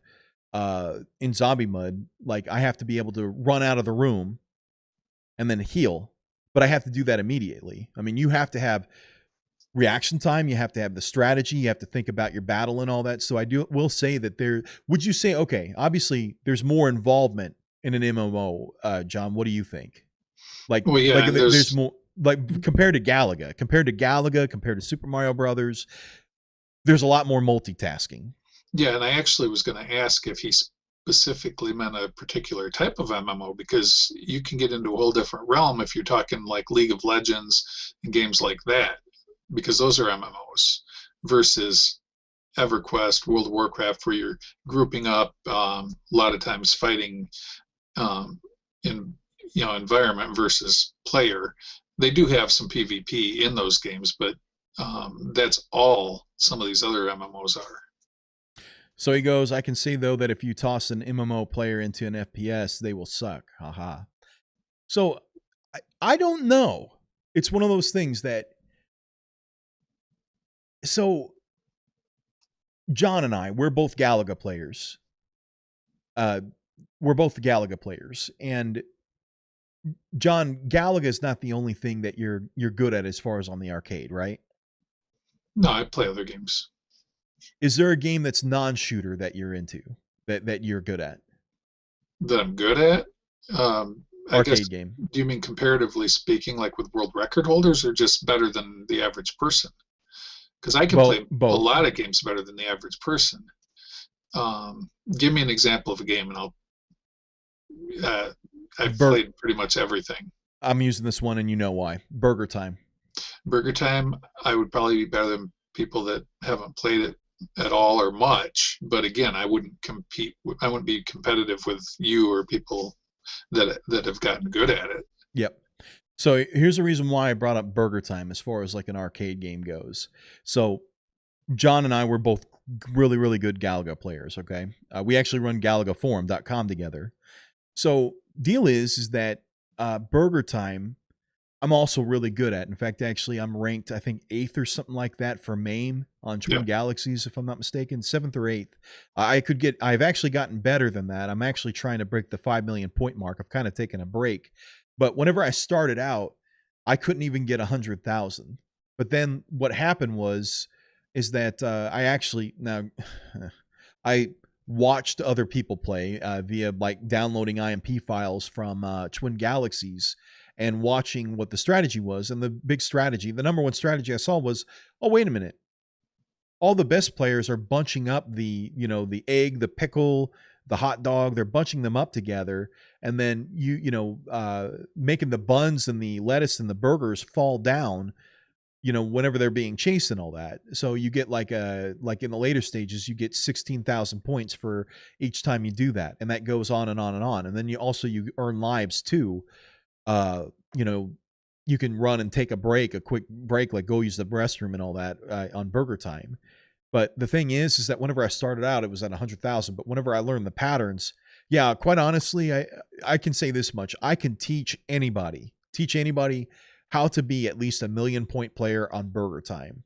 in zombie mud, like I have to be able to run out of the room and then heal. But I have to do that immediately. I mean, you have to have reaction time. You have to have the strategy. You have to think about your battle and all that. So will say that would you say, okay, obviously there's more involvement in an MMO, John, what do you think? Like, well, yeah, like there's more, like compared to Galaga, compared to Super Mario Brothers, there's a lot more multitasking. Yeah, and I actually was going to ask if he specifically meant a particular type of MMO, because you can get into a whole different realm if you're talking like League of Legends and games like that, because those are MMOs versus EverQuest, World of Warcraft, where you're grouping up, a lot of times fighting in environment versus player. They do have some PvP in those games, but that's all some of these other MMOs are. So he goes, I can say, though, that if you toss an MMO player into an FPS, they will suck. Haha. So I don't know. It's one of those things that. So John and I, we're both Galaga players. We're both Galaga players. And John, Galaga is not the only thing that you're good at as far as on the arcade, right? No, I play other games. Is there a game that's non-shooter that you're into, that you're good at? That I'm good at? I guess, Arcade game. do you mean comparatively speaking, like with world record holders, or just better than the average person? Because I can play a Both. lot of games better than the average person. Give me an example of a game, and I've played pretty much everything. I'm using this one, and you know why. Burger Time. Burger Time, I would probably be better than people that haven't played it at all or much. But again, I wouldn't compete. I wouldn't be competitive with you or people that have gotten good at it. Yep. So here's the reason why I brought up Burger Time as far as like an arcade game goes. So John and I were both really, really good Galaga players, okay? We actually run GalagaForum.com together. So deal is that Burger Time, I'm also really good at. In fact, actually, I'm ranked, I think, 8th or something like that for MAME on Twin Galaxies, if I'm not mistaken, 7th or 8th. I've actually gotten better than that. I'm actually trying to break the 5 million point mark. I've kind of taken a break. But whenever I started out, I couldn't even get 100,000. But then what happened is that I watched other people play via like downloading IMP files from Twin Galaxies and watching what the strategy was. And the number one strategy I saw was, oh, wait a minute. All the best players are bunching up the egg, the pickle, the hot dog. They're bunching them up together. And then making the buns and the lettuce and the burgers fall down, whenever they're being chased and all that. So you get like in the later stages, you get 16,000 points for each time you do that. And that goes on and on and on. And then you earn lives too. You can run and take a quick break, like go use the restroom and all that on Burger Time. But the thing is that whenever I started out, it was at 100,000. But whenever I learned the patterns, quite honestly, I can say this much. I can teach anybody how to be at least a 1 million point player on Burger Time.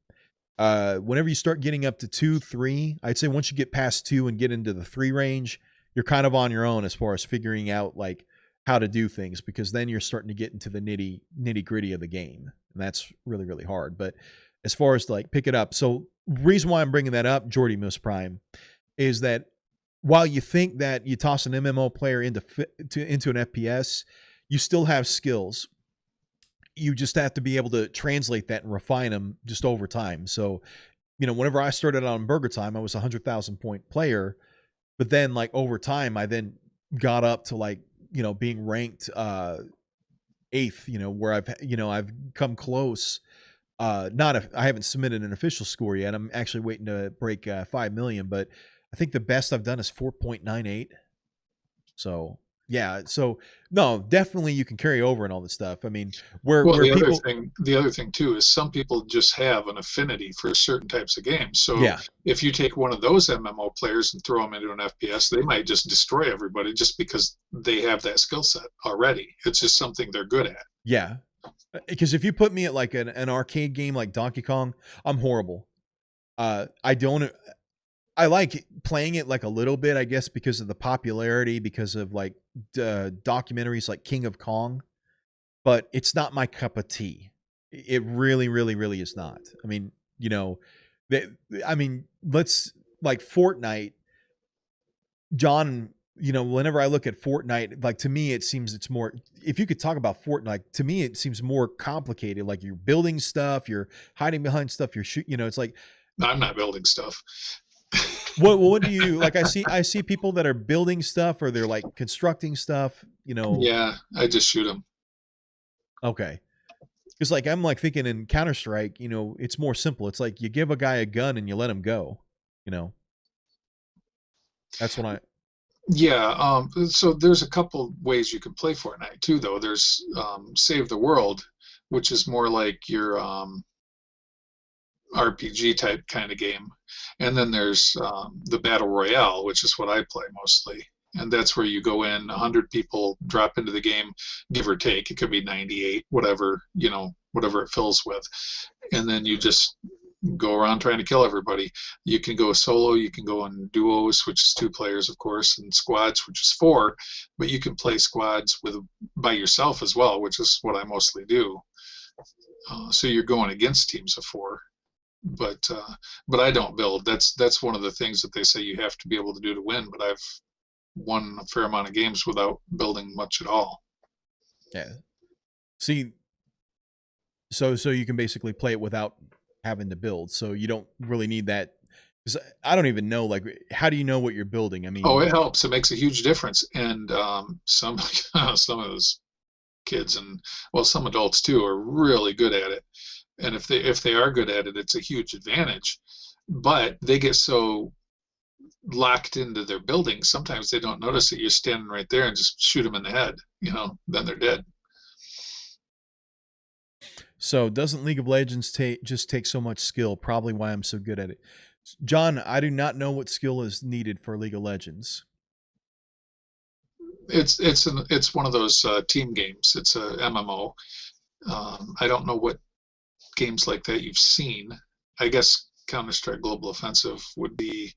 Whenever you start getting up to 2, 3, I'd say once you get past 2 and get into the 3 range, you're kind of on your own as far as figuring out like how to do things, because then you're starting to get into the nitty gritty of the game. And that's really, really hard. But as far as like pick it up. So reason why I'm bringing that up, Jordy Moose Prime, is that while you think that you toss an MMO player into an FPS, you still have skills. You just have to be able to translate that and refine them just over time. So, whenever I started on Burger Time, I was a 100,000 point player, but then like over time, I then got up to like, being ranked 8th, where I've come close. I haven't submitted an official score yet. I'm actually waiting to break 5 million, but I think the best I've done is 4.98. So yeah, so no, definitely you can carry over and all this stuff. I mean, the other thing too is some people just have an affinity for certain types of games. So if you take one of those MMO players and throw them into an FPS, they might just destroy everybody just because they have that skill set already. It's just something they're good at. Yeah, because if you put me at like an arcade game like Donkey Kong, I'm horrible. I like playing it like a little bit, I guess, because of the popularity, because of like documentaries like King of Kong, but it's not my cup of tea. It really, really, really is not. I mean, let's like Fortnite, John, whenever I look at Fortnite, like to me, it seems it's more, if you could talk about Fortnite, to me, it seems more complicated. Like you're building stuff, you're hiding behind stuff, you're shooting, it's like, I'm not building stuff. What do you like? I see people that are building stuff or they're like constructing stuff, Yeah, I just shoot them. Okay. Because like I'm like thinking in Counter-Strike, it's more simple. It's like you give a guy a gun and you let him go, That's what so there's a couple ways you can play Fortnite too, though. There's Save the World, which is more like your RPG type kind of game, and then there's the Battle Royale, which is what I play mostly, and that's where you go in, 100 people drop into the game, give or take. It could be 98, whatever it fills with, and then you just go around trying to kill everybody. You can go solo, you can go in duos, which is 2 players, of course, and squads, which is 4, but you can play squads by yourself as well, which is what I mostly do. So you're going against teams of 4. But I don't build. That's one of the things that they say you have to be able to do to win. But I've won a fair amount of games without building much at all. Yeah. See, so you can basically play it without having to build. So you don't really need that. 'Cause I don't even know, like, how do you know what you're building? I Oh, mean, it helps. It makes a huge difference. And some some of those kids and well, some adults too are really good at it. And if they are good at it, it's a huge advantage. But they get so locked into their building, sometimes they don't notice that you're standing right there and just shoot them in the head. Then they're dead. so doesn't League of Legends take so much skill? Probably why I'm so good at it. John, I do not know what skill is needed for League of Legends. It's one of those team games. It's a MMO. I don't know what games like that you've seen. I guess Counter-Strike Global Offensive would be.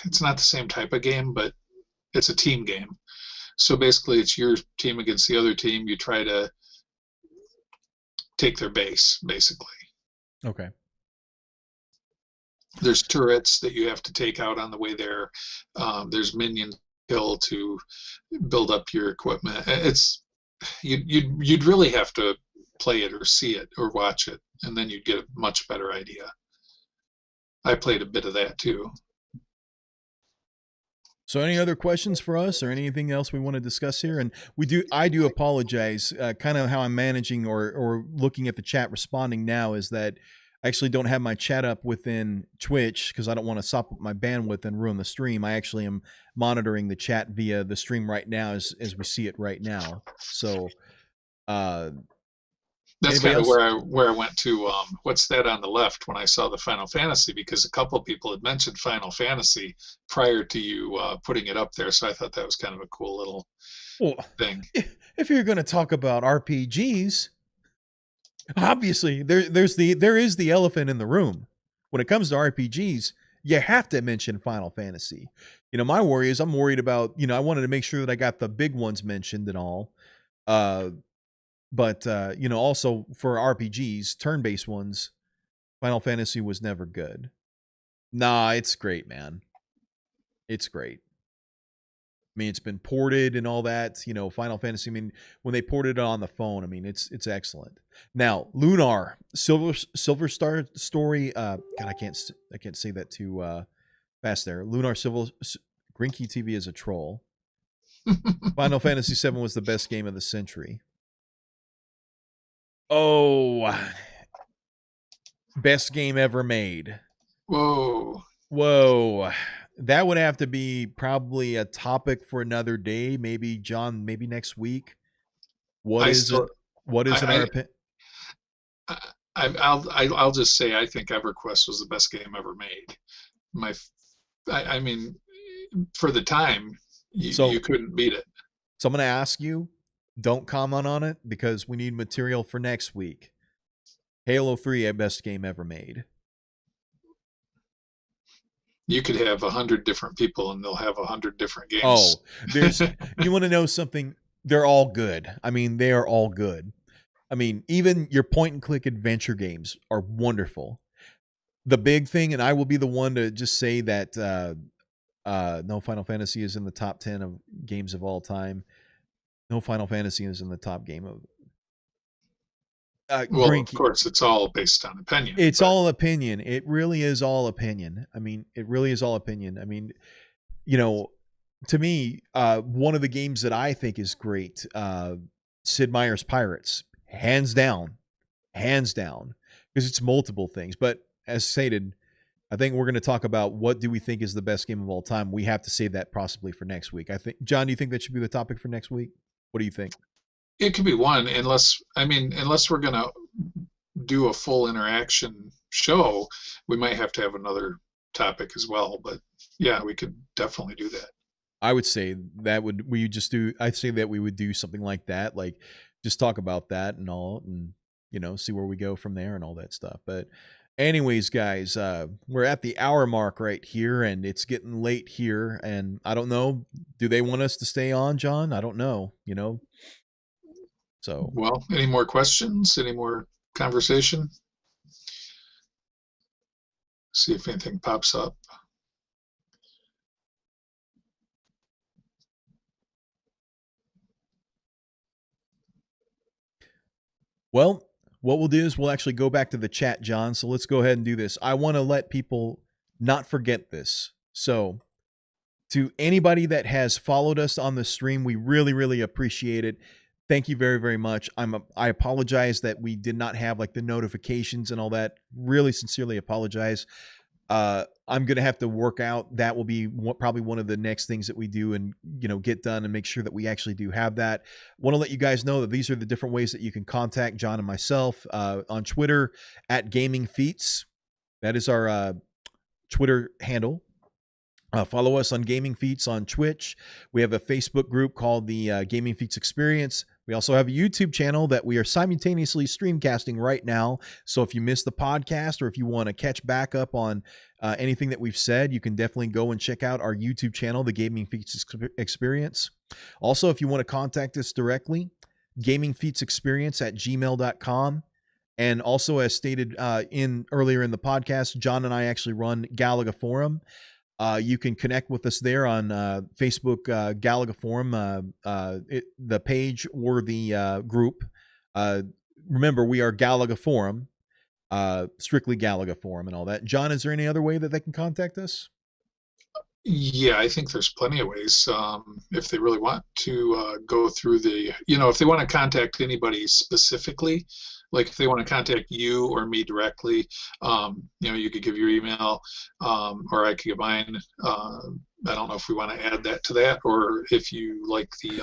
It's not the same type of game, but it's a team game. So basically, it's your team against the other team. You try to take their base, basically. Okay. There's turrets that you have to take out on the way there. There's minions kill to build up your equipment. You'd really have to play it or see it or watch it, and then you'd get a much better idea. I played a bit of that too. So, any other questions for us, or anything else we want to discuss here? And I do apologize. Kind of how I'm managing or looking at the chat, responding now is that I actually don't have my chat up within Twitch because I don't want to sop up my bandwidth and ruin the stream. I actually am monitoring the chat via the stream right now as we see it right now. So, that's anybody kind of else? where I went to. What's that on the left when I saw the Final Fantasy? Because a couple of people had mentioned Final Fantasy prior to you putting it up there, so I thought that was kind of a cool little Well, thing. if you're going to talk about RPGs, obviously there is the elephant in the room. When it comes to RPGs, you have to mention Final Fantasy. My worry is I'm worried about, I wanted to make sure that I got the big ones mentioned and all. But also for RPGs, turn-based ones, Final Fantasy was never good. Nah, it's great, man. It's great. I mean, it's been ported and all that. Final Fantasy. I mean, when they ported it on the phone, I mean, it's excellent. Now, Lunar Silver Star Story. God, I can't say that too fast there. Lunar Silver Grinky TV is a troll. Final Fantasy VII was the best game of the century. Oh, best game ever made. Whoa. That would have to be probably a topic for another day. Maybe, John, maybe next week. What is an RP? I'll just say I think EverQuest was the best game ever made. I mean, for the time, you couldn't beat it. So I'm going to ask you, don't comment on it because we need material for next week. Halo 3, a best game ever made. You could have 100 different people and they'll have 100 different games. Oh, you want to know something? They're all good. I mean, they are all good. I mean, even your point and click adventure games are wonderful. The big thing, and I will be the one to just say that no Final Fantasy is in the top 10 of games of all time. No Final Fantasy is in the top game of. Well, of course, it's all based on opinion. It's all opinion. It really is all opinion. I mean, it really is all opinion. I mean, to me, one of the games that I think is great, Sid Meier's Pirates, hands down, because it's multiple things. But as stated, I think we're going to talk about what do we think is the best game of all time. We have to save that possibly for next week. I think, John, do you think that should be the topic for next week? What do you think? It could be one, unless we're going to do a full interaction show, we might have to have another topic as well. But yeah, we could definitely do that. I would say that I'd say that we would do something like that, like just talk about that and all, and see where we go from there and all that stuff. But anyways, guys, we're at the hour mark right here, and it's getting late here, and I don't know, do they want us to stay on, John? I don't know, So, well, any more questions? Any more conversation? See if anything pops up. Well, what we'll do is we'll actually go back to the chat, John. So let's go ahead and do this. I want to let people not forget this. So to anybody that has followed us on the stream, we really, really appreciate it. Thank you very, very much. I apologize that we did not have like the notifications and all that. Really sincerely apologize. I'm going to have to work out. That will be probably one of the next things that we do and, get done and make sure that we actually do have that. Want to let you guys know that these are the different ways that you can contact John and myself on Twitter at Gaming Feats. That is our Twitter handle. Follow us on Gaming Feats on Twitch. We have a Facebook group called the Gaming Feats Experience. We also have a YouTube channel that we are simultaneously streamcasting right now. So if you missed the podcast or if you want to catch back up on anything that we've said, you can definitely go and check out our YouTube channel, the Gaming Feats Experience. Also, if you want to contact us directly, gamingfeatsexperience@gmail.com. And also, as stated earlier in the podcast, John and I actually run Galaga Forum. You can connect with us there on Facebook, Galaga Forum, the page or the group. Remember, we are Galaga Forum, strictly Galaga Forum and all that. John, is there any other way that they can contact us? Yeah, I think there's plenty of ways. If they really want to go through if they want to contact anybody specifically, like if they want to contact you or me directly, you could give your email, or I could give mine. I don't know if we want to add that to that, or if you like the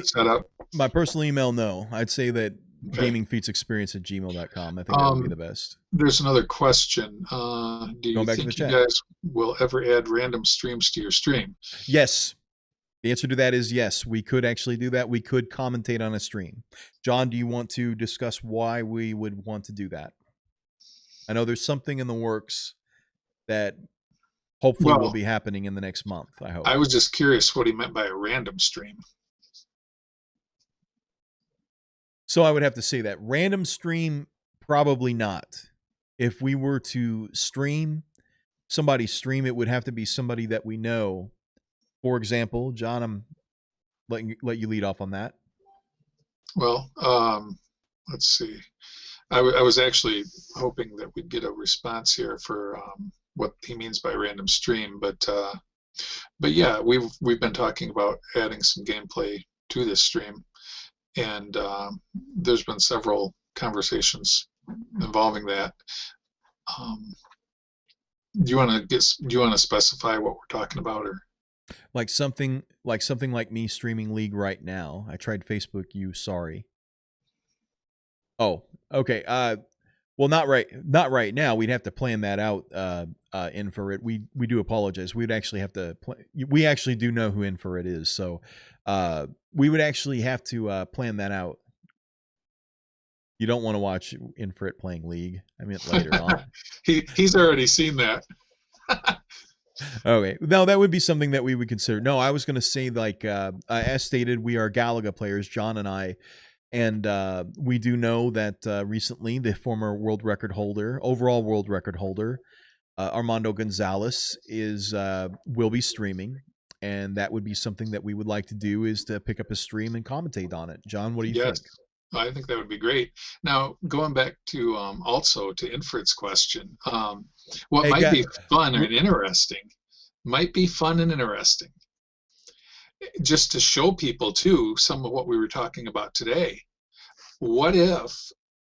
setup. My personal email, no. I'd say that gamingfeatsexperience@gmail.com. I think that would be the best. There's another question. Do you think you guys will ever add random streams to your stream? Yes. The answer to that is yes. We could actually do that. We could commentate on a stream. John, do you want to discuss why we would want to do that? I know there's something in the works that hopefully will be happening in the next month, I hope. I was just curious what he meant by a random stream. So I would have to say that random stream, probably not. If we were to somebody stream, it would have to be somebody that we know. For example, John, I'm let you lead off on that. Well, let's see. I was actually hoping that we'd get a response here for what he means by random stream, but yeah, we've been talking about adding some gameplay to this stream, and there's been several conversations involving that. Do you want to specify what we're talking about, or? Like something like me streaming League right now. I tried Facebook you, sorry. Oh, okay. Well, not right now. We'd have to plan that out Infrared. We do apologize. We'd actually have to we actually do know who Infrared is, so we would actually have to plan that out. You don't want to watch Infrared playing League. I mean, later on. He's already seen that. Okay, no, that would be something that we would consider. No, I was going to say, like, as stated, we are Galaga players, John and I, and we do know that recently the former overall world record holder, Armando Gonzalez, will be streaming, and that would be something that we would like to do, is to pick up a stream and commentate on it. John, what do you think? I think that would be great. Now, going back to also to Infrared's question, what might be fun and interesting, just to show people too some of what we were talking about today. What if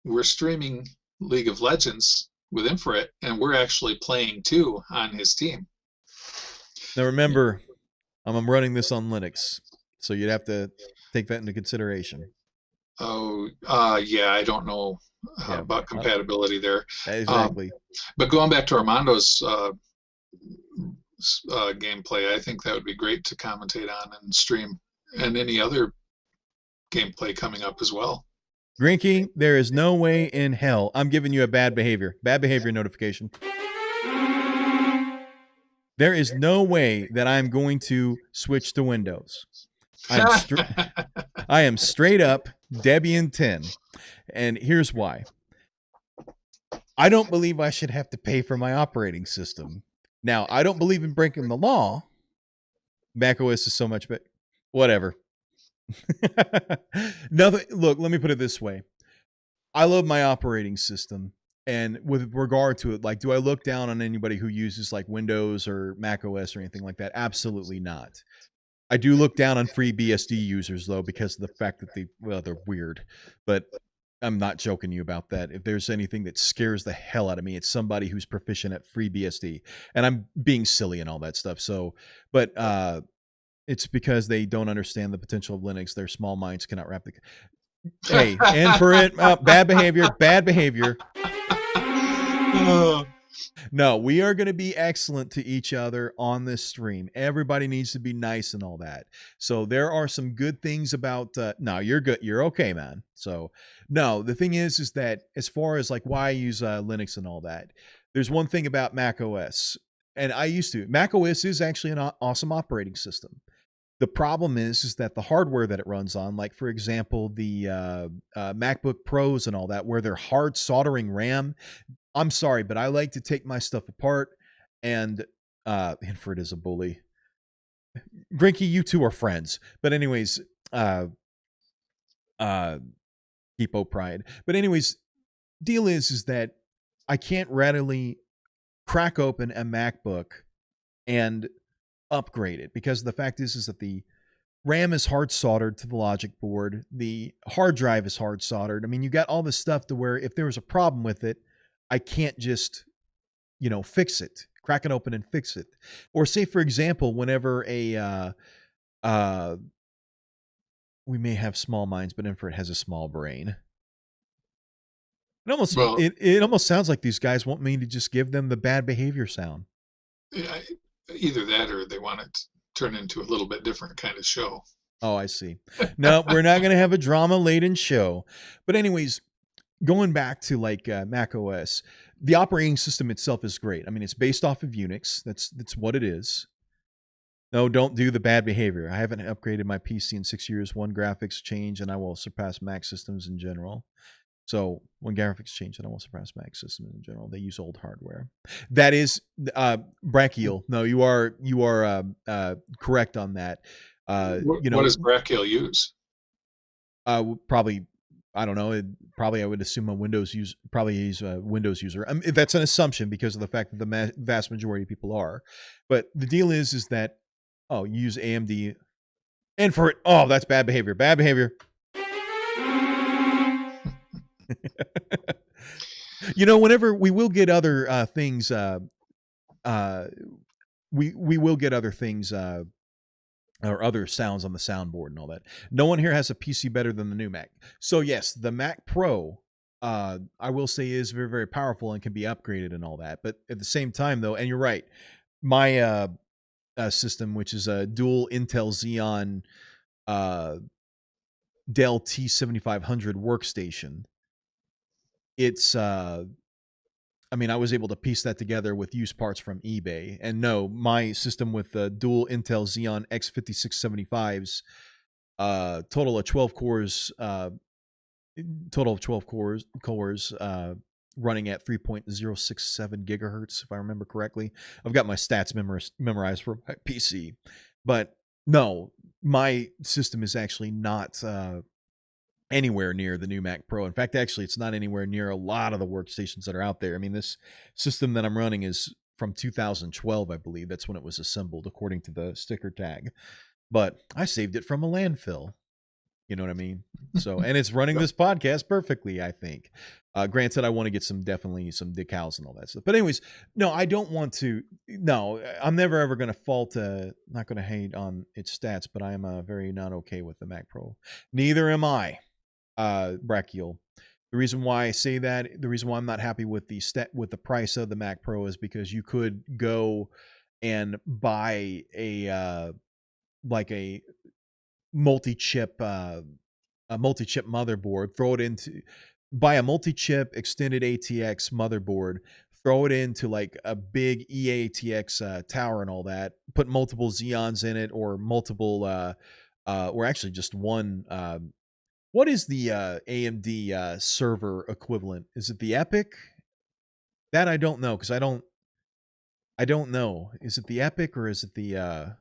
we're streaming League of Legends with Infrared and we're actually playing too on his team? Now remember, I'm running this on Linux, so you'd have to take that into consideration. Oh, yeah, I don't know about compatibility there. Exactly. But going back to Armando's gameplay, I think that would be great to commentate on and stream, and any other gameplay coming up as well. Grinky, there is no way in hell. I'm giving you a bad behavior notification. There is no way that I'm going to switch to Windows. I am straight up Debian 10. And here's why. I don't believe I should have to pay for my operating system. Now, I don't believe in breaking the law. macOS is so much better. Whatever. Nothing. Look, let me put it this way. I love my operating system. And with regard to it, like, do I look down on anybody who uses like Windows or Mac OS or anything like that? Absolutely not. I do look down on free BSD users though, because of the fact that they're weird. But I'm not joking you about that. If there's anything that scares the hell out of me, it's somebody who's proficient at free BSD. And I'm being silly and all that stuff. So, but it's because they don't understand the potential of Linux. Their small minds cannot wrap the. Hey, and for it, bad behavior, bad behavior. No, we are going to be excellent to each other on this stream. Everybody needs to be nice and all that. So there are some good things about. No, you're good. You're okay, man. So no, the thing is that as far as like why I use Linux and all that, there's one thing about Mac OS, and I used to. Mac OS is actually an awesome operating system. The problem is that the hardware that it runs on, like for example, the MacBook Pros and all that, where they're hard soldering RAM. I'm sorry, but I like to take my stuff apart, and Inford is a bully. Grinky, you two are friends. But anyways, Hippo Pride. But anyways, deal is that I can't readily crack open a MacBook and upgrade it, because the fact is that the RAM is hard soldered to the logic board. The hard drive is hard soldered. I mean, you got all this stuff to where if there was a problem with it, I can't just, fix it, crack it open and fix it. Or say, for example, whenever we may have small minds, but Infrared has a small brain. It almost sounds like these guys want me to just give them the bad behavior sound. Yeah, either that or they want it to turn into a little bit different kind of show. Oh, I see. No, we're not going to have a drama-laden show. But anyways, going back to like Mac OS, the operating system itself is great. I mean, it's based off of Unix. That's what it is. No, don't do the bad behavior. I haven't upgraded my PC in 6 years. One graphics change, and I will surpass Mac systems in general. So when graphics change, and I will surpass Mac systems in general. They use old hardware. That is Brachial. No, you are correct on that. What does Brachial use? Probably, I don't know. I would assume a Windows user. Probably he's a Windows user. That's an assumption because of the fact that the vast majority of people are. But the deal is that you use AMD, and for it, that's bad behavior. Bad behavior. Whenever we will get other things, we will get other things. Or other sounds on the soundboard and all that. No one here has a PC better than the new Mac. So yes, the Mac Pro, I will say, is very, very powerful and can be upgraded and all that. But at the same time, though, and you're right, my system, which is a dual Intel Xeon Dell T7500 workstation, it's I was able to piece that together with used parts from eBay. And no, my system with the dual Intel Xeon X5675s, total of 12 cores, running at 3.067 gigahertz, if I remember correctly. I've got my stats memorized for my PC. But no, my system is actually not anywhere near the new Mac Pro. In fact, actually, it's not anywhere near a lot of the workstations that are out there. I mean, this system that I'm running is from 2012, I believe. That's when it was assembled, according to the sticker tag. But I saved it from a landfill. You know what I mean? So, and it's running this podcast perfectly, I think. Granted, I want to get definitely some decals and all that stuff. But anyways, no, I don't want to. No, I'm never ever going to fault. Not going to hate on its stats, but I am very not okay with the Mac Pro. Neither am I. Brachial. The reason why I say that, the reason why I'm not happy with the price of the Mac Pro is because you could go and buy a multi-chip motherboard, buy a multi-chip extended ATX motherboard, throw it into like a big EATX tower and all that, put multiple Xeons in it, or multiple or actually just one. What is the AMD server equivalent? Is it the Epic? That I don't know, because I don't know. Is it the Epic, or is it the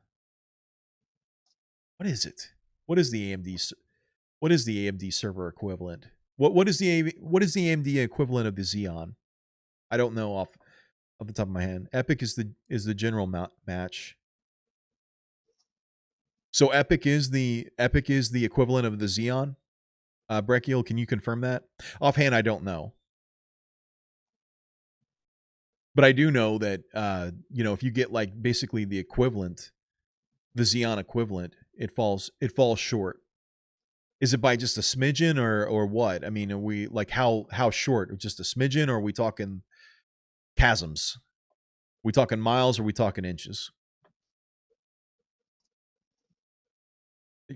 what is it? What is the AMD server equivalent? What is the AMD equivalent of the Xeon? I don't know off the top of my head. Epic is the general match. So Epic is the equivalent of the Xeon. Brekiel, can you confirm that? Offhand, I don't know. But I do know that if you get like basically the equivalent, the Xeon equivalent, it falls short. Is it by just a smidgen or what? I mean, are we like how short? Just a smidgen, or are we talking chasms? Are we talking miles, or are we talking inches?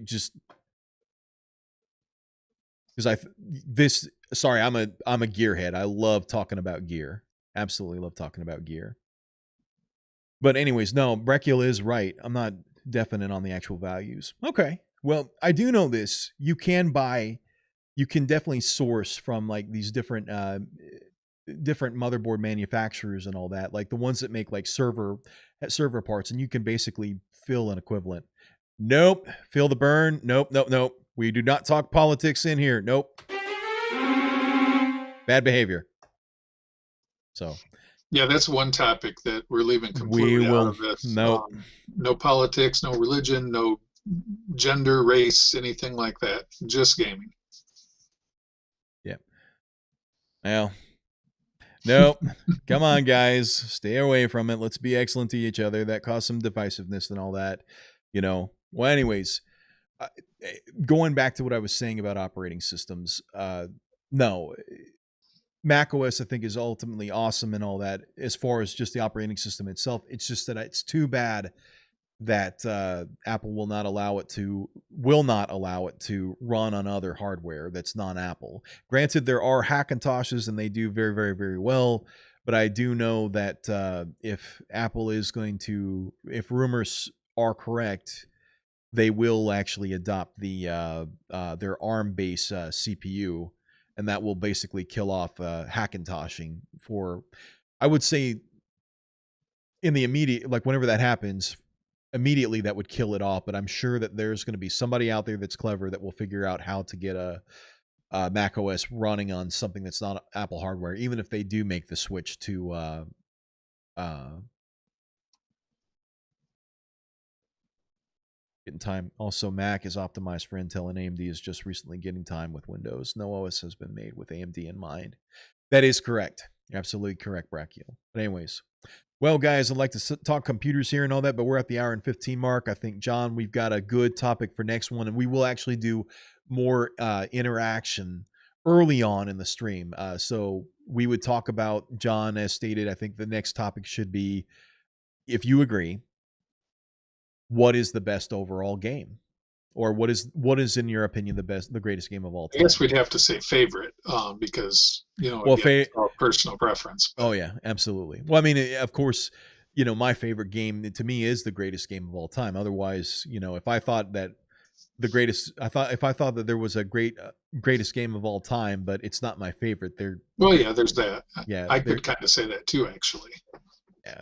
Just because sorry, I'm a gearhead. I love talking about gear. Absolutely love talking about gear. But anyways, no, Brekiel is right. I'm not definite on the actual values. Okay. Well, I do know this. You can definitely source from like these different motherboard manufacturers and all that, like the ones that make like server parts, and you can basically fill an equivalent. Nope. Feel the burn. Nope. We do not talk politics in here. Nope. Bad behavior. So yeah, that's one topic that we're leaving completely out of this. Nope. No politics, no religion, no gender, race, anything like that. Just gaming. Yeah. Well, nope. Come on, guys. Stay away from it. Let's be excellent to each other. That caused some divisiveness and all that. Well, anyways, going back to what I was saying about operating systems, no. Mac OS, I think, is ultimately awesome and all that as far as just the operating system itself. It's just that it's too bad that Apple will not allow it to run on other hardware that's non-Apple. Granted, there are Hackintoshes and they do very, very, very well, but I do know that if rumors are correct, they will actually adopt their ARM-based CPU. And that will basically kill off Hackintoshing for, I would say, in the immediate, like whenever that happens, immediately that would kill it off. But I'm sure that there's going to be somebody out there that's clever that will figure out how to get a Mac OS running on something that's not Apple hardware, even if they do make the switch to getting time. Also, Mac is optimized for Intel, and AMD is just recently getting time with Windows. No OS has been made with AMD in mind. That is correct. Absolutely correct, Brachiel. But anyways, well, guys, I'd like to talk computers here and all that, but we're at the hour and 15 mark. I think, John, we've got a good topic for next one, and we will actually do more interaction early on in the stream. So we would talk about, John, as stated, I think the next topic should be, if you agree, what is the best overall game, or what is in your opinion the greatest game of all time? I guess we'd have to say favorite, because it's all personal preference. But. Oh yeah, absolutely. Well, I mean, of course, my favorite game to me is the greatest game of all time. Otherwise, if I thought that if I thought that there was a greatest game of all time, but it's not my favorite, well, yeah, there's that. Yeah, I could kind of say that too, actually. Yeah.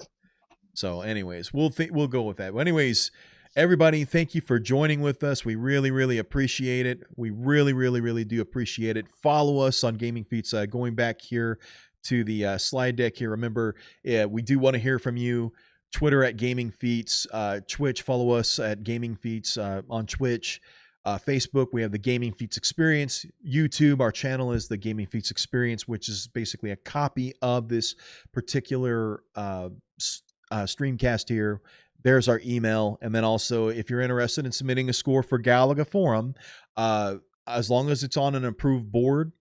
So anyways, we'll go with that. Well, anyways, everybody, thank you for joining with us. We really, really appreciate it. We really, really, really do appreciate it. Follow us on Gaming Feats. Going back here to the slide deck here, remember, we do want to hear from you. Twitter at Gaming Feats. Twitch, follow us at Gaming Feats on Twitch. Facebook, we have the Gaming Feats Experience. YouTube, our channel is the Gaming Feats Experience, which is basically a copy of this particular streamcast here. There's our email. And then also, if you're interested in submitting a score for Galaga Forum, as long as it's on an approved board,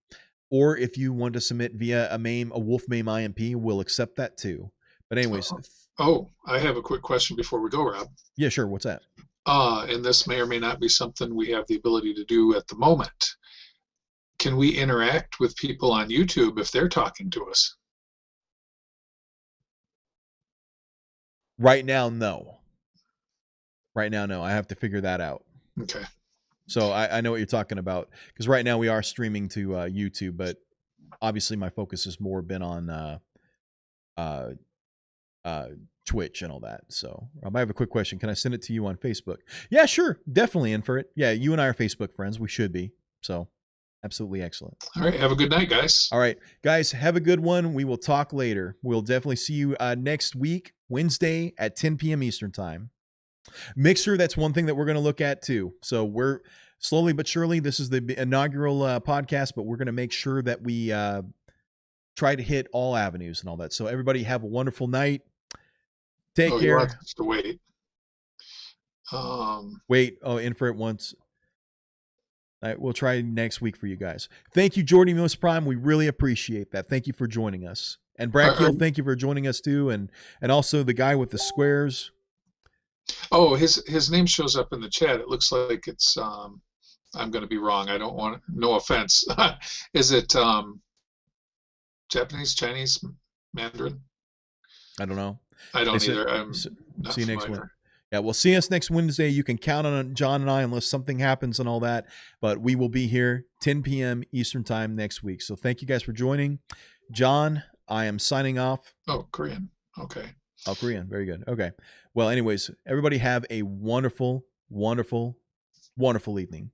or if you want to submit via a Wolf MAME IMP, we'll accept that too. But anyways. I have a quick question before we go, Rob. Yeah, sure. What's that? And this may or may not be something we have the ability to do at the moment. Can we interact with people on YouTube if they're talking to us? Right now, no. I have to figure that out. Okay. So I know what you're talking about, because right now we are streaming to YouTube, but obviously my focus has more been on Twitch and all that. So I have a quick question. Can I send it to you on Facebook? Yeah, sure. Definitely in for it. Yeah, you and I are Facebook friends. We should be. So Absolutely excellent. All right. Have a good night, guys. All right, guys, have a good one. We will talk later. We'll definitely see you next week, Wednesday at 10 p.m. Eastern time. Mixer, that's one thing that we're going to look at too. So we're slowly but surely, this is the inaugural podcast, but we're going to make sure that we try to hit all avenues and all that. So everybody have a wonderful night. Take care. You'll have to wait. Wait. Oh, in for it once. All right, we'll try next week for you guys. Thank you, Jordy Mills Prime. We really appreciate that. Thank you for joining us. And Brad Keel, thank you for joining us too. And also the guy with the squares. Oh, his name shows up in the chat. It looks like it's I'm going to be wrong. I don't want, no offense. Is it Japanese, Chinese, Mandarin? I don't know. I don't either. I'm see not you next familiar. one. Yeah, we'll see us next Wednesday. You can count on John and I unless something happens and all that. But we will be here 10 p.m. Eastern time next week. So thank you guys for joining. John, I am signing off. Oh, Korean. Okay. Oh, Korean. Very good. Okay. Well, anyways, everybody have a wonderful, wonderful, wonderful evening.